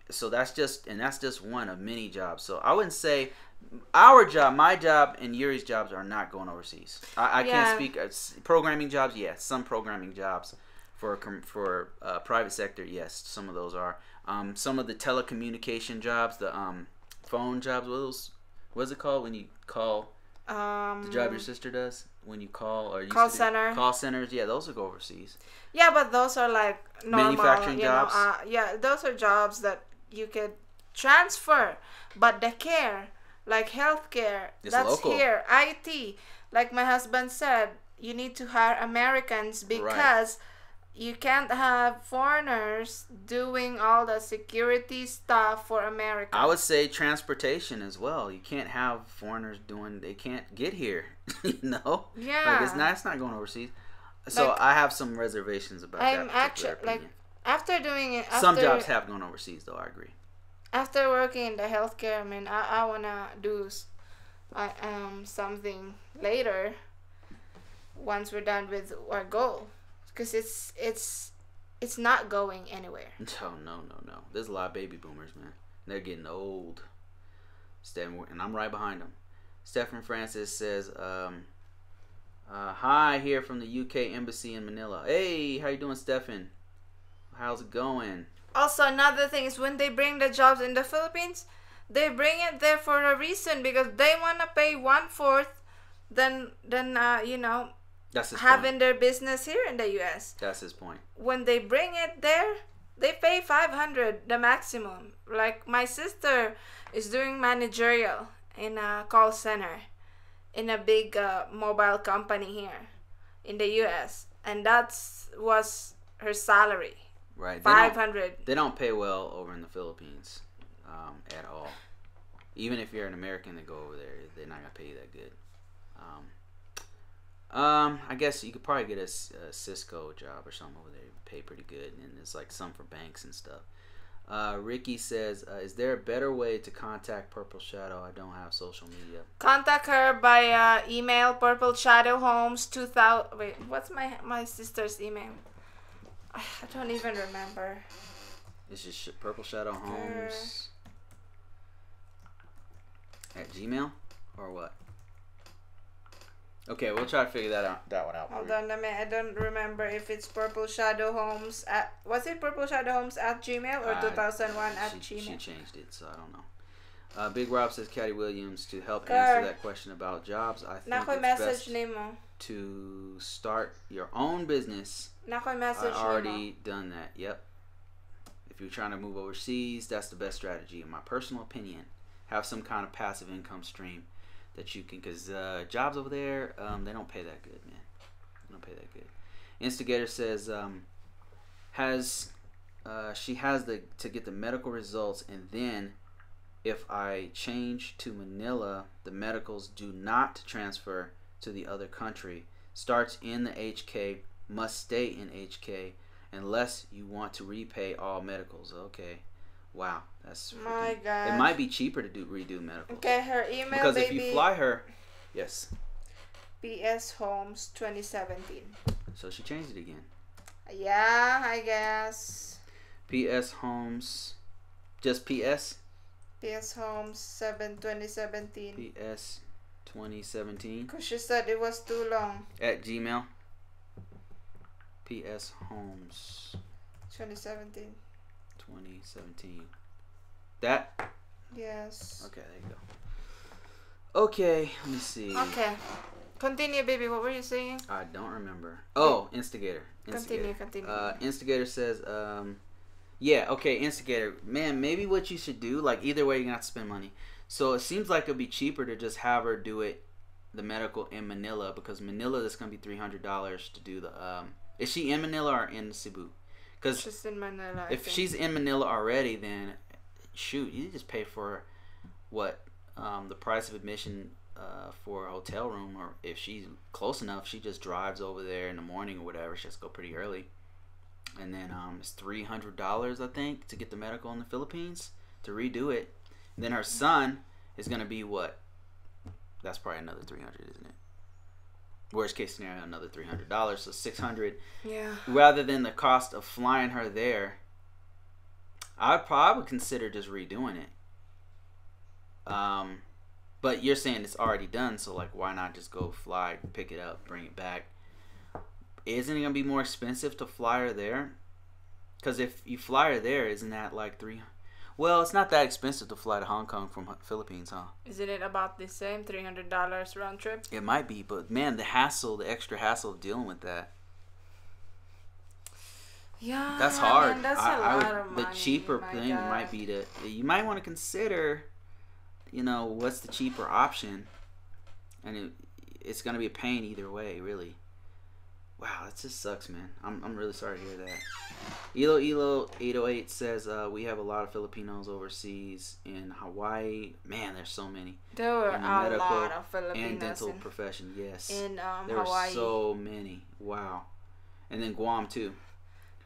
So that's just one of many jobs. So I wouldn't say our job, my job, and Yuri's jobs are not going overseas. I can't speak programming jobs. Yes, some programming jobs for private sector. Yes, some of those are. Some of the telecommunication jobs, the phone jobs. What's it called when you call? The job your sister does when you call or call center. Call centers. Yeah, those will go overseas. Yeah, but those are like normal manufacturing jobs. Those are jobs that you could transfer, but the care, like healthcare, that's local. Here. IT, like my husband said, you need to hire Americans because you can't have foreigners doing all the security stuff for America. I would say transportation as well. You can't have foreigners they can't get here. Yeah. Like it's not going overseas. So like, I have some reservations about that. I'm actually after doing it. Some jobs have gone overseas, though. I agree. After working in the healthcare, I wanna do something later. Once we're done with our goal, because it's not going anywhere. No. There's a lot of baby boomers, man. They're getting old. Stephen, and I'm right behind him. Stephen Francis says, hi here from the UK Embassy in Manila. Hey, how you doing, Stephen? How's it going? Also, another thing is when they bring the jobs in the Philippines, they bring it there for a reason because they want to pay 1/4 than That's his having point. their business here in the U.S. That's his point. When they bring it there, they pay 500 the maximum. Like my sister is doing managerial in a call center in a big mobile company here in the U.S. and was her salary. Right. 500. They don't pay well over in the Philippines at all. Even if you're an American that go over there, they're not gonna pay you that good. I guess you could probably get a Cisco job or something over there. Pay pretty good, and it's like some for banks and stuff. Ricky says, is there a better way to contact Purple Shadow? I don't have social media. Contact her by email, Purple Shadow Homes 2000. Wait, what's my sister's email? I don't even remember. It's just Purple Shadow Homes at Gmail or what? Okay, we'll try to figure that one out. Hold on a minute. I don't remember if it's Purple Shadow Homes at... Was it Purple Shadow Homes at Gmail or 2001 at Gmail? She changed it, so I don't know. Big Rob says, Caddy Williams, to help answer that question about jobs, I think it's best to start your own business. I already done that. Yep. If you're trying to move overseas, that's the best strategy, in my personal opinion. Have some kind of passive income stream that you can, because jobs over there, they don't pay that good, man. They don't pay that good. Instigator says, she has to get the medical results, and then if I change to Manila, the medicals do not transfer to the other country. Starts in the HK, must stay in HK unless you want to repay all medicals. Okay. Wow, that's my God. It might be cheaper to redo medicals. Okay, her email, because if you fly her, yes. PS Homes 2017. So she changed it again. Yeah, I guess. PS Homes, just PS. PS Homes 2017. PS 2017. Cause she said it was too long. At Gmail. PS Homes 2017. 2017. That? Yes. Okay, there you go. Okay, let me see. Okay. Continue, baby. What were you saying? I don't remember. Oh, Instigator. Continue. Instigator says, yeah, okay, Instigator. Man, maybe what you should do, like either way, you're going to have to spend money. So it seems like it'd be cheaper to just have her do it, the medical in Manila, because Manila, that's going to be $300 to do the, is she in Manila or in Cebu? Because she's in Manila. If she's in Manila already, then shoot, you just pay for what the price of admission for a hotel room, or if she's close enough, she just drives over there in the morning or whatever. She has to go pretty early, and then it's $300, I think, to get the medical in the Philippines to redo it. And then her son is gonna be what? That's probably another $300, isn't it? Worst case scenario, another $300, so $600. Yeah. Rather than the cost of flying her there, I would consider just redoing it. But you're saying it's already done, so like, why not just go fly, pick it up, bring it back? Isn't it gonna be more expensive to fly her there? Because if you fly her there, isn't that like $300? Well, it's not that expensive to fly to Hong Kong from Philippines, huh? Isn't it about the same, $300 round trip? It might be, but man, the extra hassle of dealing with that. Yeah, that's hard. Man, that's a lot of money. The cheaper thing might be you might want to consider, what's the cheaper option, and it's gonna be a pain either way, really. Wow, that just sucks, man. I'm really sorry to hear that. Elo 808 says we have a lot of Filipinos overseas in Hawaii. Man, there's so many. There were a lot of Filipinos and dental profession. Yes, in there Hawaii. Were so many. Wow, and then Guam too.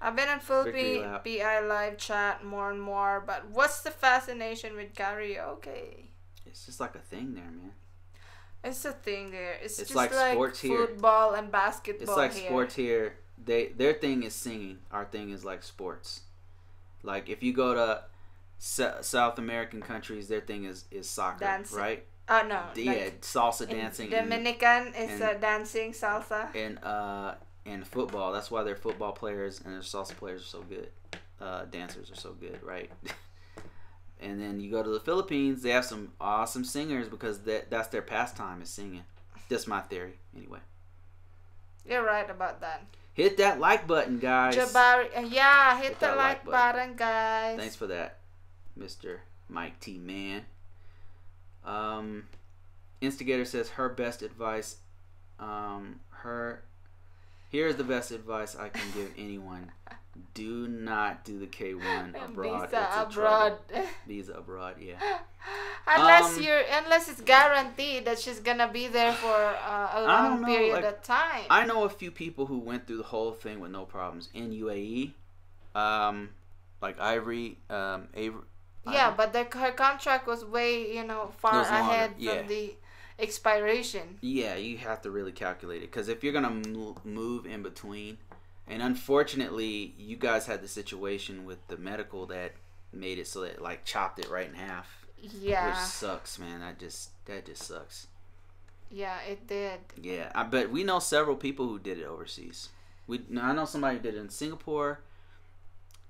I've been on Philippine PI live chat more and more, but what's the fascination with karaoke? It's just like a thing there, man. It's a thing there. It's just like sports here. Football and basketball. It's like sports here. Their thing is singing. Our thing is like sports. Like if you go to South American countries, their thing is soccer, Dancing. right? Oh no. Yeah, Like salsa dancing. Dominican is dancing salsa. And football. That's why their football players and their salsa players are so good. Dancers are so good, right? And then you go to the Philippines, they have some awesome singers because that's their pastime is singing. That's my theory, anyway. You're right about that. Hit that like button, guys. Jabari, yeah, hit the like button, guys. Thanks for that, Mr. Mike T. Man. Instigator says her best advice. Here's the best advice I can give anyone. Do not do the K1 abroad. Visa abroad. Visa abroad, yeah. Unless it's guaranteed that she's gonna be there for a long period of time. I know a few people who went through the whole thing with no problems in UAE. Like Avery. Yeah, but her contract was way, far ahead from the expiration. Yeah, you have to really calculate it because if you're gonna move in between, and unfortunately, you guys had the situation with the medical that made it so that like chopped it right in half. Yeah, which sucks, man. That just sucks. Yeah, it did. Yeah, but we know several people who did it overseas. I know somebody who did it in Singapore,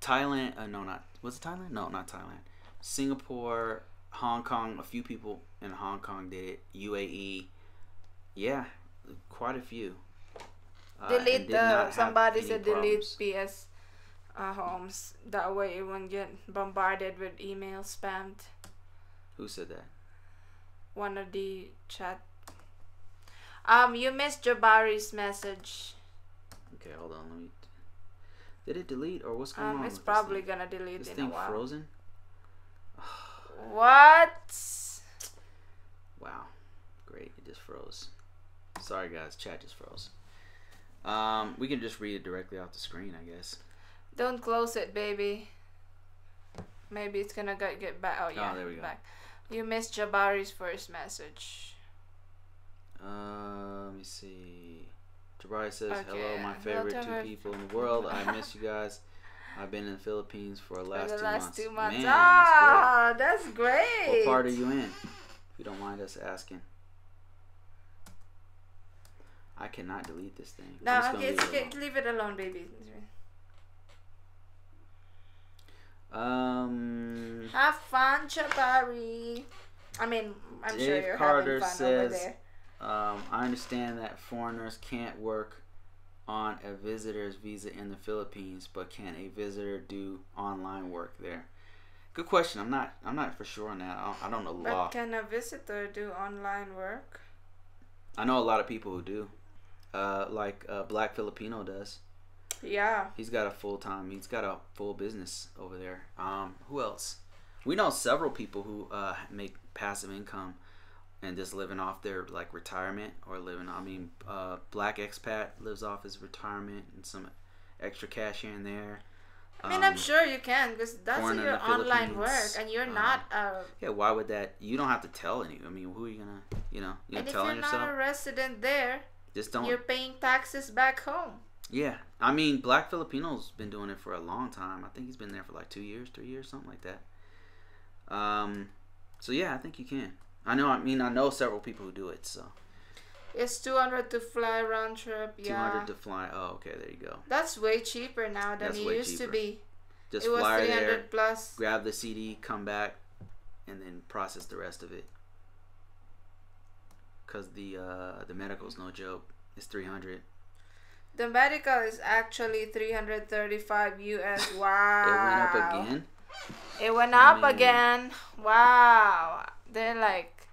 Thailand. Was it Thailand? No, not Thailand. Singapore, Hong Kong. A few people in Hong Kong did it. UAE. Yeah, quite a few. Somebody said delete PS homes. That way it won't get bombarded with email spammed. Who said that? One of the chat. You missed Jabari's message. Okay, hold on. Let me. Did it delete or what's going on? It's probably gonna delete this in thing a while. Frozen? What? Wow, great! It just froze. Sorry, guys. Chat just froze. We can just read it directly off the screen, I guess. Don't close it, baby. Maybe it's gonna get back. Oh yeah, there we go. Back. You missed Jabari's first message. Let me see. Jabari says, Okay. hello, my favorite two people in the world. I miss you guys. I've been in the Philippines for the last 2 months. Man, that's great. What part are you in? If you don't mind us asking. I cannot delete this thing. No, okay, it's okay. Leave it alone, baby. Have fun, Jabari. I mean, I'm Dave sure you're Carter having fun says, over there. I understand that foreigners can't work on a visitor's visa in the Philippines, but can a visitor do online work there? Good question. I'm not for sure on that. I don't know the law. But can a visitor do online work? I know a lot of people who do. Like Black Filipino does. Yeah. He's got a full business over there. Who else? We know several people who make passive income and just living off their like retirement or Black expat lives off his retirement and some extra cash here and there. I mean, I'm sure you can because that's your online work, and you're not. Yeah, why would that? You don't have to tell anyone. I mean, who are you gonna? You're and if telling you're yourself. not a resident there, just don't. You're paying taxes back home. Yeah, I mean, Black Filipino's been doing it for a long time. I think he's been there for like 2 years, 3 years, something like that. So yeah, I think you can. I know several people who do it. So it's $200 to fly round trip. Yeah. $200 to fly. Oh, okay, there you go. That's way cheaper now than it used to be. Just it was fly 300 there, plus. grab the CD, come back, and then process the rest of it. Cause the medical's no joke. It's $300. The medical is actually $335 US. Wow. It went up again. It went up again. Wow. They're like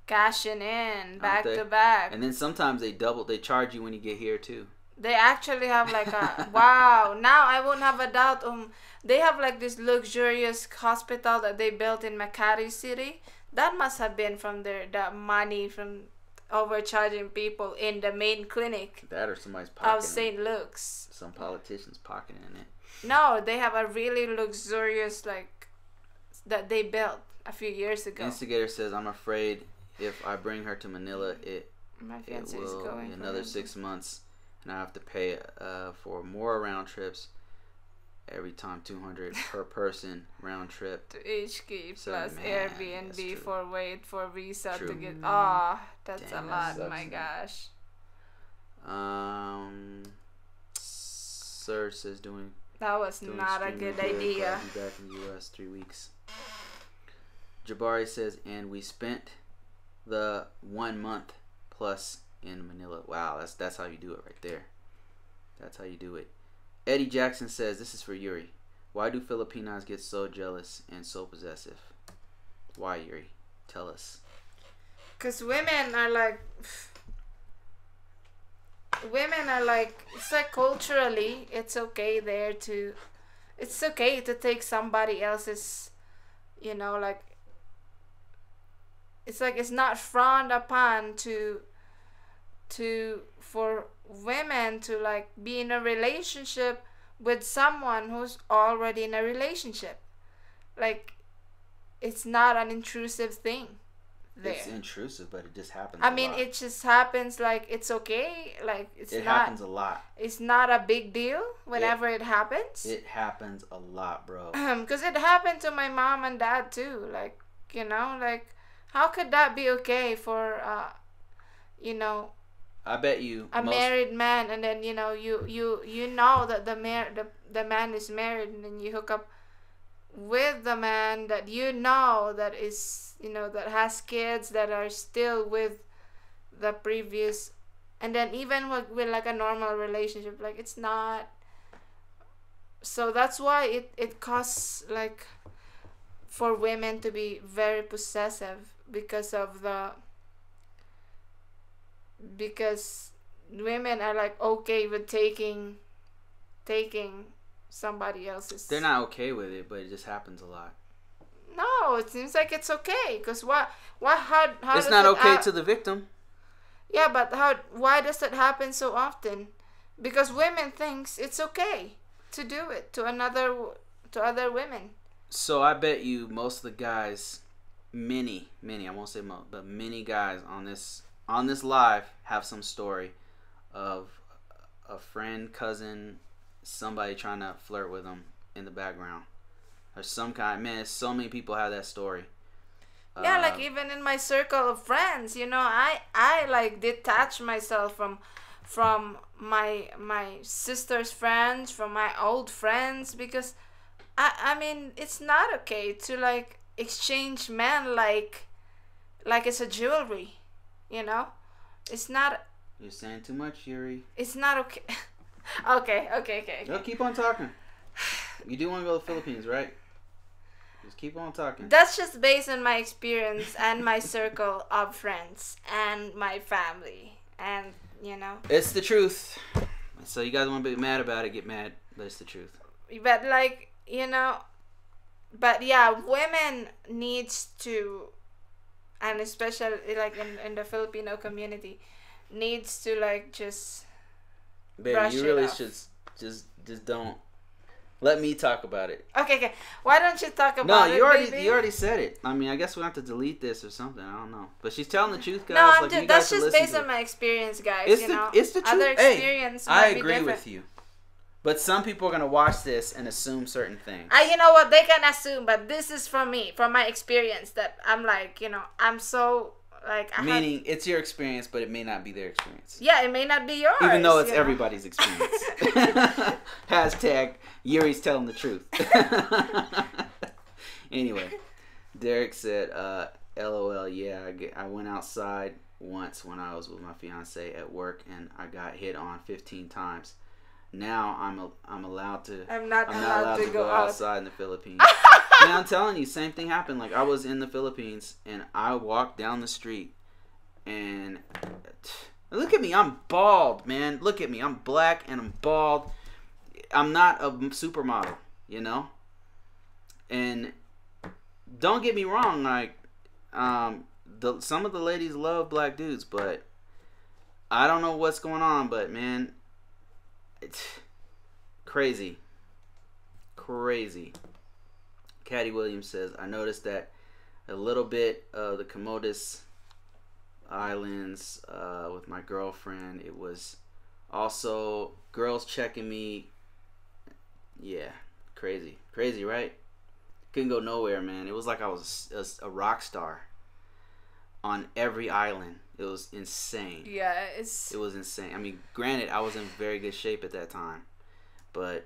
cashing in back to back. And then sometimes they charge you when you get here too. They actually have like a wow. Now I won't have a doubt. They have like this luxurious hospital that they built in Makati City. That must have been from that money from overcharging people in the main clinic. That or somebody's pocketing of St. Luke's. Some politician's pocketing it. No, they have a really luxurious that they built a few years ago. Instigator says, I'm afraid if I bring her to Manila, it will be another 6 months, and I have to pay for more round trips. every time 200 per person round trip. To HK So, plus man, that's Airbnb true. for wait for visa True. to get. Oh, that's Damn, a that lot. My sucks, gosh. Sir says doing That was not a extremely good idea. I'll be back in the U.S. 3 weeks. Jabari says, and we spent the 1 month plus in Manila. Wow, that's how you do it right there. That's how you do it. Eddie Jackson says, this is for Yuri. Why do Filipinos get so jealous and so possessive? Why, Yuri? Tell us. Because women are like, it's like culturally, it's okay to take somebody else's, like, it's like it's not frowned upon for women to like be in a relationship with someone who's already in a relationship. Like, it's not an intrusive thing there. It's intrusive, but it just happens I mean, it just happens. Like, it's okay. Like, it happens a lot. It's not a big deal whenever it happens. It happens a lot, bro. Because it happened to my mom and dad too. Like, like, how could that be okay for I bet you a married man, and then you know that the man is married, and then you hook up with the man that that is that has kids that are still with the previous, and then even with like a normal relationship, like, it's not. So that's why it costs, like, for women to be very possessive because women are like okay with taking somebody else's. They're not okay with it, but it just happens a lot. No, it seems like it's okay. Because how it's not okay to the victim. Yeah, but why does it happen so often? Because women thinks it's okay to do it to other women. So I bet you most of the guys, many, I won't say most, but many guys on this live have some story of a friend, cousin, somebody trying to flirt with them in the background, or some kind. Man, so many people have that story. Yeah, like, even in my circle of friends, I like detach myself from my sister's friends, from my old friends, because I mean, it's not okay to like exchange men like it's a jewelry, It's not. You're saying too much, Yuri. It's not okay. Okay. No, keep on talking. You do want to go to the Philippines, right? Just keep on talking. That's just based on my experience and my circle of friends and my family, and It's the truth. So you guys want to be mad about it, get mad, but it's the truth. But like, but yeah, women needs to, and especially like in the Filipino community, needs to like just Baby, you really should just don't let me talk about it. Okay. Why don't you talk about it? No, baby? you already said it. I mean, I guess we have to delete this or something. I don't know. But she's telling the truth, guys. No, like, that's just based on my experience, guys. It's the truth. Other experience I might agree be with you. But some people are gonna watch this and assume certain things. You know what? They can assume, but this is from me, from my experience. That I'm like, I'm so like. Meaning, it's your experience, but it may not be their experience. Yeah, it may not be yours. Even though it's everybody's experience. Hashtag Yuri's telling the truth. Anyway, Derek said, "LOL. Yeah, I went outside once when I was with my fiance at work, and I got hit on 15 times." Now I'm allowed to. I'm not allowed to go outside in the Philippines. Man, I'm telling you, same thing happened. Like, I was in the Philippines and I walked down the street, and look at me, I'm bald, man. Look at me, I'm black and I'm bald. I'm not a supermodel, And don't get me wrong, like, some of the ladies love black dudes, but I don't know what's going on, but man. It's crazy. Caddy Williams says, I noticed that a little bit of the Comodos Islands with my girlfriend. It was also girls checking me. Yeah, Crazy. Crazy, right? Couldn't go nowhere, man. It was like I was a rock star on every island. It was insane. Yeah, it was insane. I mean, granted, I was in very good shape at that time, but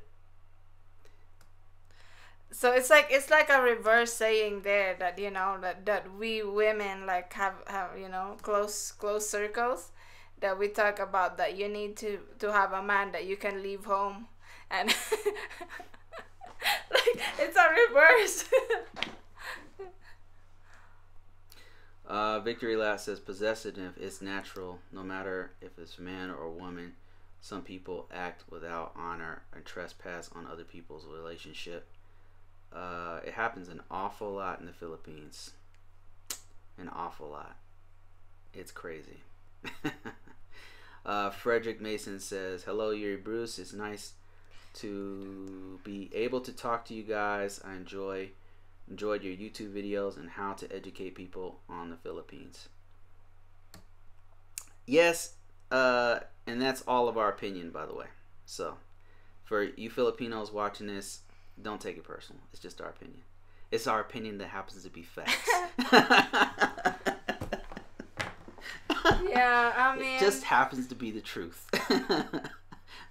so it's like a reverse saying there that that we women like have close circles, that we talk about that you need to have a man that you can leave home, and like it's a reverse. Victory Last says possessiveness is natural, no matter if it's a man or a woman. Some people act without honor and trespass on other people's relationship. It happens an awful lot in the Philippines. An awful lot. It's crazy. Frederick Mason says, hello, Yuri Bruce. It's nice to be able to talk to you guys. I enjoyed your YouTube videos and how to educate people on the Philippines. Yes, and that's all of our opinion, by the way. So, for you Filipinos watching this, don't take it personal. It's just our opinion. It's our opinion that happens to be facts. Yeah, I mean, it just happens to be the truth.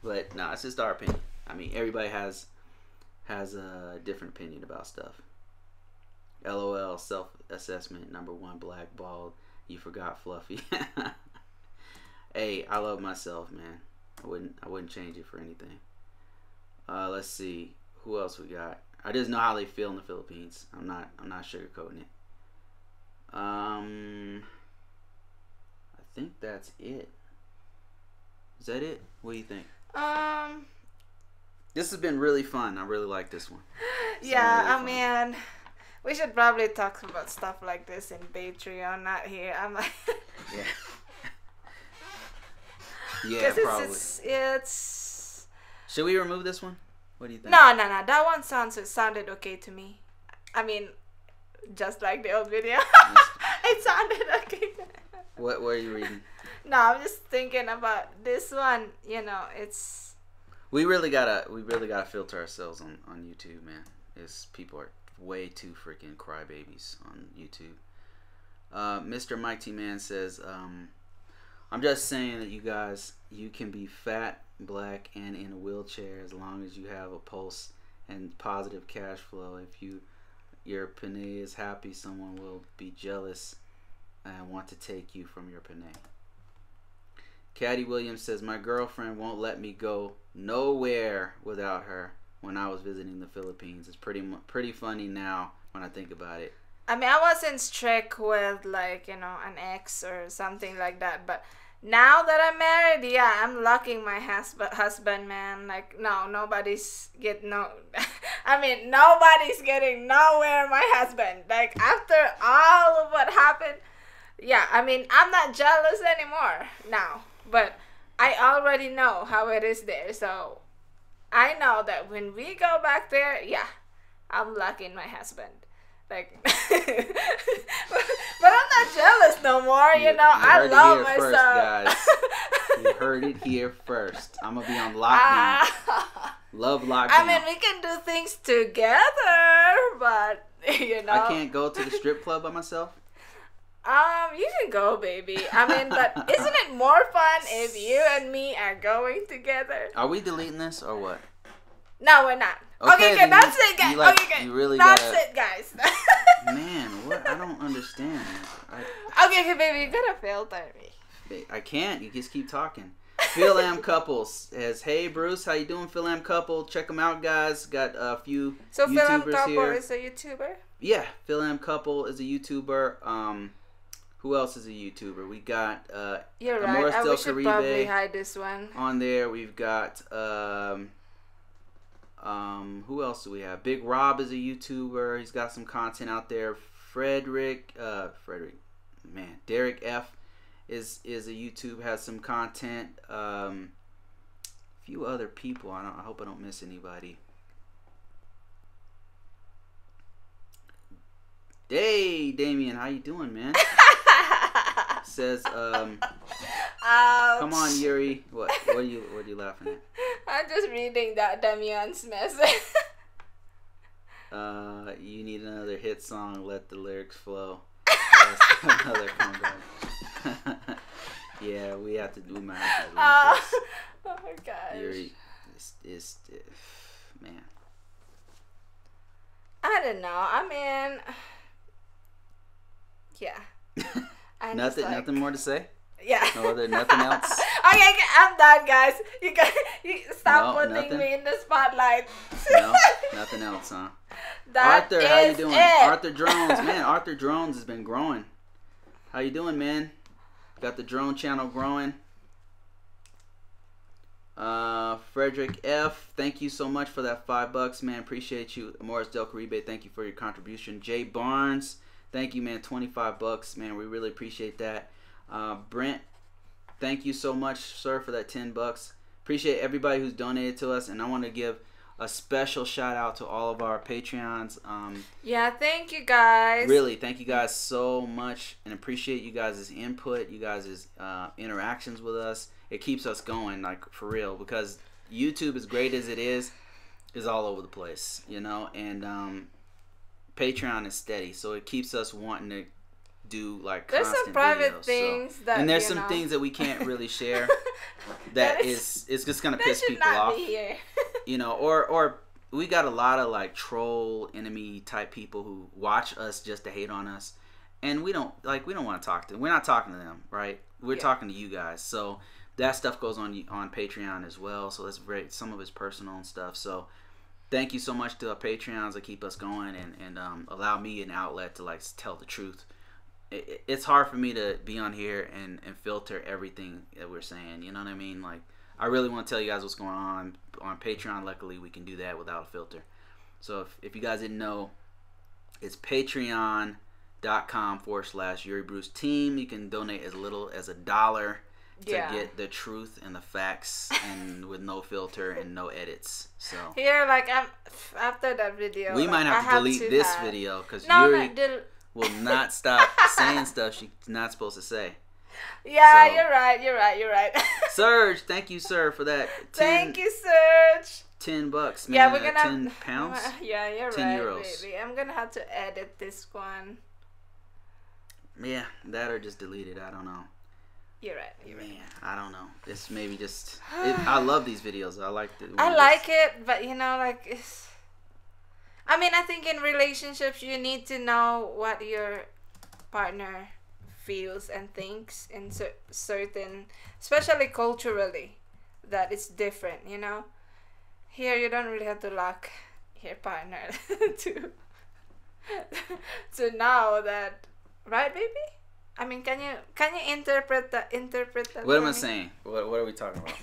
But no, it's just our opinion. I mean, everybody has a different opinion about stuff. LOL, self-assessment, #1, blackballed. You forgot Fluffy. Hey, I love myself, man. I wouldn't change it for anything. Let's see. Who else we got? I just know how they feel in the Philippines. I'm not sugarcoating it. I think that's it. Is that it? What do you think? This has been really fun. I really like this one. Yeah, really I mean, we should probably talk about stuff like this in Patreon, not here. I'm like, yeah. Yeah, probably. It's. Should we remove this one? What do you think? No. That one sounded okay to me. I mean, just like the old video, it sounded okay. What are you reading? No, I'm just thinking about this one. It's. We really gotta filter ourselves on YouTube, man. People are way too freaking crybabies on YouTube. Mr. Mike T Man says, I'm just saying that you can be fat, black, and in a wheelchair as long as you have a pulse and positive cash flow. If your penne is happy, someone will be jealous and want to take you from your penne. Caddy Williams says, my girlfriend won't let me go nowhere without her when I was visiting the Philippines. It's pretty funny now when I think about it. I mean, I wasn't strict with an ex or something like that, but now that I'm married, yeah, I'm locking my husband, man. Like, no, nobody's getting nowhere my husband. Like, after all of what happened, yeah, I mean, I'm not jealous anymore now, but I already know how it is there, so I know that when we go back there, yeah, I'm locking my husband. Like, but I'm not jealous no more. I love myself. First, guys. You heard it here first. I'm gonna be on lockdown. Love lockdown. I mean, we can do things together, but I can't go to the strip club by myself. You can go, baby. I mean, but isn't it more fun if you and me are going together? Are we deleting this or what? No, we're not. Okay, that's it, guys. You really that's it, guys. Man, what? I don't understand. Okay, baby, you gotta filter me. I can't. You just keep talking. Phil Am Couple says, hey, Bruce, how you doing, Phil Am Couple? Check them out, guys. Got a few YouTubers here. So Phil Am Couple is a YouTuber? Yeah, Phil Am Couple is a YouTuber. Who else is a YouTuber? We got You're right. We should probably hide this one. On there, we've got who else do we have? Big Rob is a YouTuber. He's got some content out there. Derek F is a YouTube, has some content. A few other people. I hope I don't miss anybody. Hey, Damien, how you doing, man? Says, come on, Yuri. What are you laughing at? I'm just reading that Damian's message. You need another hit song. Let the lyrics flow. That's another comeback. Yeah, we have to. We might have to leave this. Oh my gosh. It's man. I don't know. I mean, yeah. Nothing more to say. Yeah. No other, nothing else. Okay, I'm done, guys. You stop No, putting nothing? me in the spotlight. No, nothing else, huh? That Arthur, how you is doing? it. Arthur Drones, man. Arthur Drones has been growing. How you doing, man? Got the drone channel growing. Frederick F, thank you so much for that $5, man. Appreciate you. Morris Del Caribe, thank you for your contribution. Jay Barnes, thank you, man. $25, man. We really appreciate that. Brent, thank you so much, sir, for that $10. Appreciate everybody who's donated to us, and I want to give a special shout out to all of our Patreons. Yeah, thank you guys. Really, thank you guys so much, and appreciate you guys' input, you guys' interactions with us. It keeps us going, like, for real, because YouTube, as great as it is all over the place, you know, and Patreon is steady, so it keeps us wanting to do, like, there's constant some private videos, things that, and there's you some know. things that we can't really share that it's just gonna that piss should people not off, be here. you know, or we got a lot of, like, troll enemy type people who watch us just to hate on us, and we don't want to talk to them. We're not talking to them, right? We're talking to you guys. So that stuff goes on Patreon as well. So that's great. Some of it's personal and stuff. So thank you so much to our Patreons that keep us going and allow me an outlet to, like, tell the truth. It's hard for me to be on here and filter everything that we're saying. You know what I mean? Like, I really want to tell you guys what's going on Patreon. Luckily, we can do that without a filter. So if you guys didn't know, it's patreon.com/Yuri Bruce Team. You can donate as little as $1 to get the truth and the facts, and with no filter and no edits. So here, like, after that video, we might have to delete this video because Yuri will not stop saying stuff she's not supposed to say. Yeah, so, you're right. Serge, thank you, sir, for that. Thank you, Serge. $10, man. Yeah, we're gonna 10 pounds. Yeah, you're 10 right, euros. baby. I'm gonna have to edit this one. Yeah, that or just delete it. I don't know. You're right. Man, I don't know. It's maybe just. I love these videos. I like it. I like it, but you know, like, it's. I mean, I think in relationships you need to know what your partner feels and thinks in certain, especially culturally, that it's different. You know, here you don't really have to lock your partner to know that, right, baby? I mean, can you interpret that? What am I saying? What are we talking about?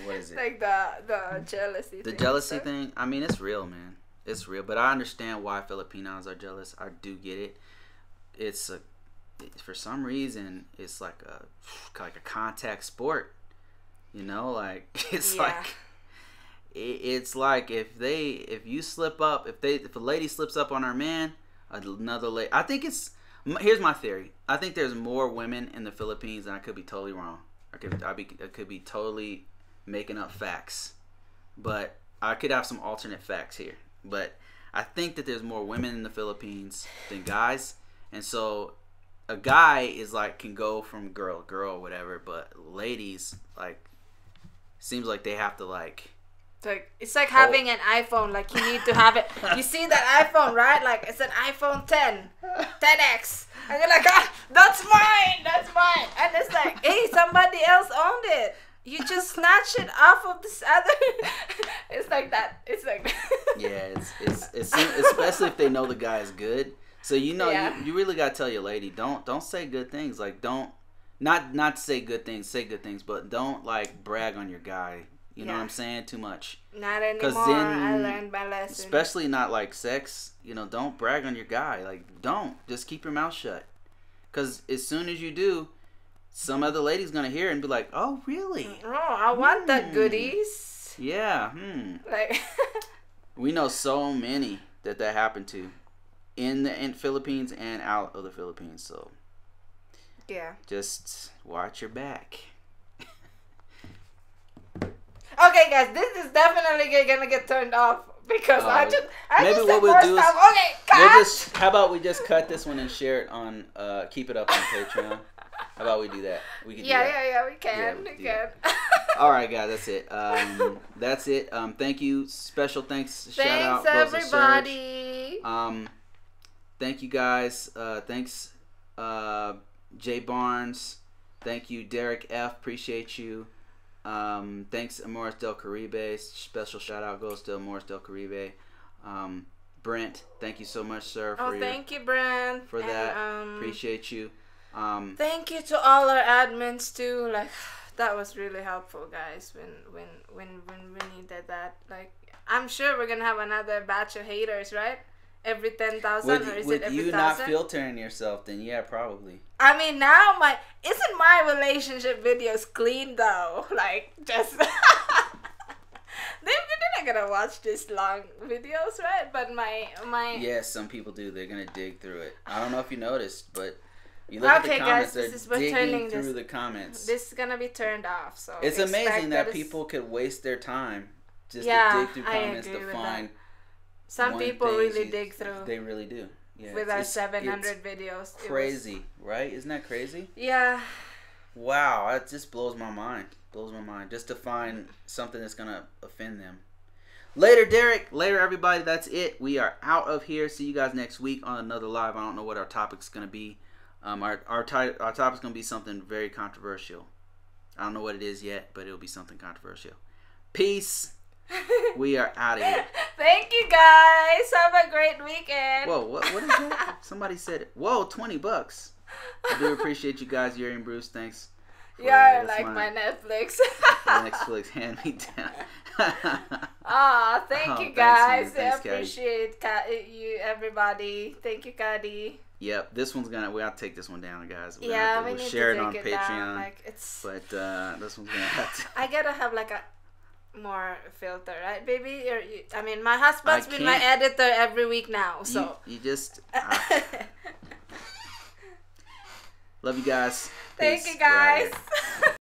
What is it? Like the jealousy. The jealousy thing. I mean, it's real, man. It's real, but I understand why Filipinos are jealous. I do get it. For some reason, it's like a contact sport. You know, like it's like if you slip up, if a lady slips up on her man, another lady. I think it's. Here's my theory. I think there's more women in the Philippines, and I could be totally wrong. I could be totally making up facts, but I could have some alternate facts here. But I think that there's more women in the Philippines than guys, and so a guy is like can go from girl to girl, whatever. But ladies, like, seems like they have to like. It's like having an iPhone. Like, you need to have it. You see that iPhone, right? Like, it's an iPhone 10X, and you're like, that's mine. And it's like, hey, somebody else owned it. You just snatch it off of this other. It's like that. It's like. Yeah, it's especially if they know the guy is good. So you know, you really gotta tell your lady, don't say good things. Like, not say good things. Say good things, but don't like brag on your guy. You know what I'm saying? Too much. Not anymore. I learned my lesson. Especially not like sex. You know, don't brag on your guy. Like, don't. Just keep your mouth shut. Because as soon as you do, some other lady's going to hear it and be like, oh, really? Oh, I want the goodies. Yeah. Like. We know so many that happened to in the Philippines and out of the Philippines. So, yeah. Just watch your back. Okay, guys, this is definitely gonna get turned off because I maybe just what said we'll more do is stuff. Okay, cut. how about we just cut this one and share it on keep it up on Patreon. How about we do that? We can do that. Yeah, we can. Yeah, We can. All right, guys, that's it. That's it. Thank you. Special thanks. Shout out goes to Serge. Everybody. Thank you guys. Thanks, Jay Barnes. Thank you, Derek F. Appreciate you. Thanks, Amoris Del Caribe. Special shout out goes to Amoris Del Caribe. Brent, thank you so much, sir. Thank you, Brent. For that. Appreciate you. Thank you to all our admins too. Like, that was really helpful, guys. When we needed that. Like, I'm sure we're gonna have another batch of haters, right? Every 10,000, or is it every 1,000? With you not filtering yourself, then yeah, probably. I mean, now isn't my relationship videos clean though? Like, just they're not gonna watch this long videos, right? But my yes, some people do. They're gonna dig through it. I don't know if you noticed, but you look at the comments. Guys, they're digging through the comments. This is gonna be turned off. So it's amazing that people could waste their time just to dig through comments to find. Some people really dig through. They really do. Yeah, with our 700 videos. Crazy, right? Isn't that crazy? Yeah. Wow, that just blows my mind. Blows my mind. Just to find something that's gonna offend them. Later, Derek. Later, everybody. That's it. We are out of here. See you guys next week on another live. I don't know what our topic's gonna be. Our topic's gonna be something very controversial. I don't know what it is yet, but it'll be something controversial. Peace. We are out of here. Thank you, guys. Have a great weekend. Whoa, what is that? Somebody said it. Whoa, $20. I do appreciate you guys, Yuri and Bruce. Thanks. You're like my Netflix. Netflix hand me down. Thank you, guys. I appreciate you, everybody. Thank you, Kadi. Yep, this one's we have to take this one down, guys. We need to share it on take Patreon. Down. Like, but this one's gonna have to. I gotta have like a more filter, right, baby? I mean, my husband's been my editor every week now, so you just love you guys. Thank you, guys.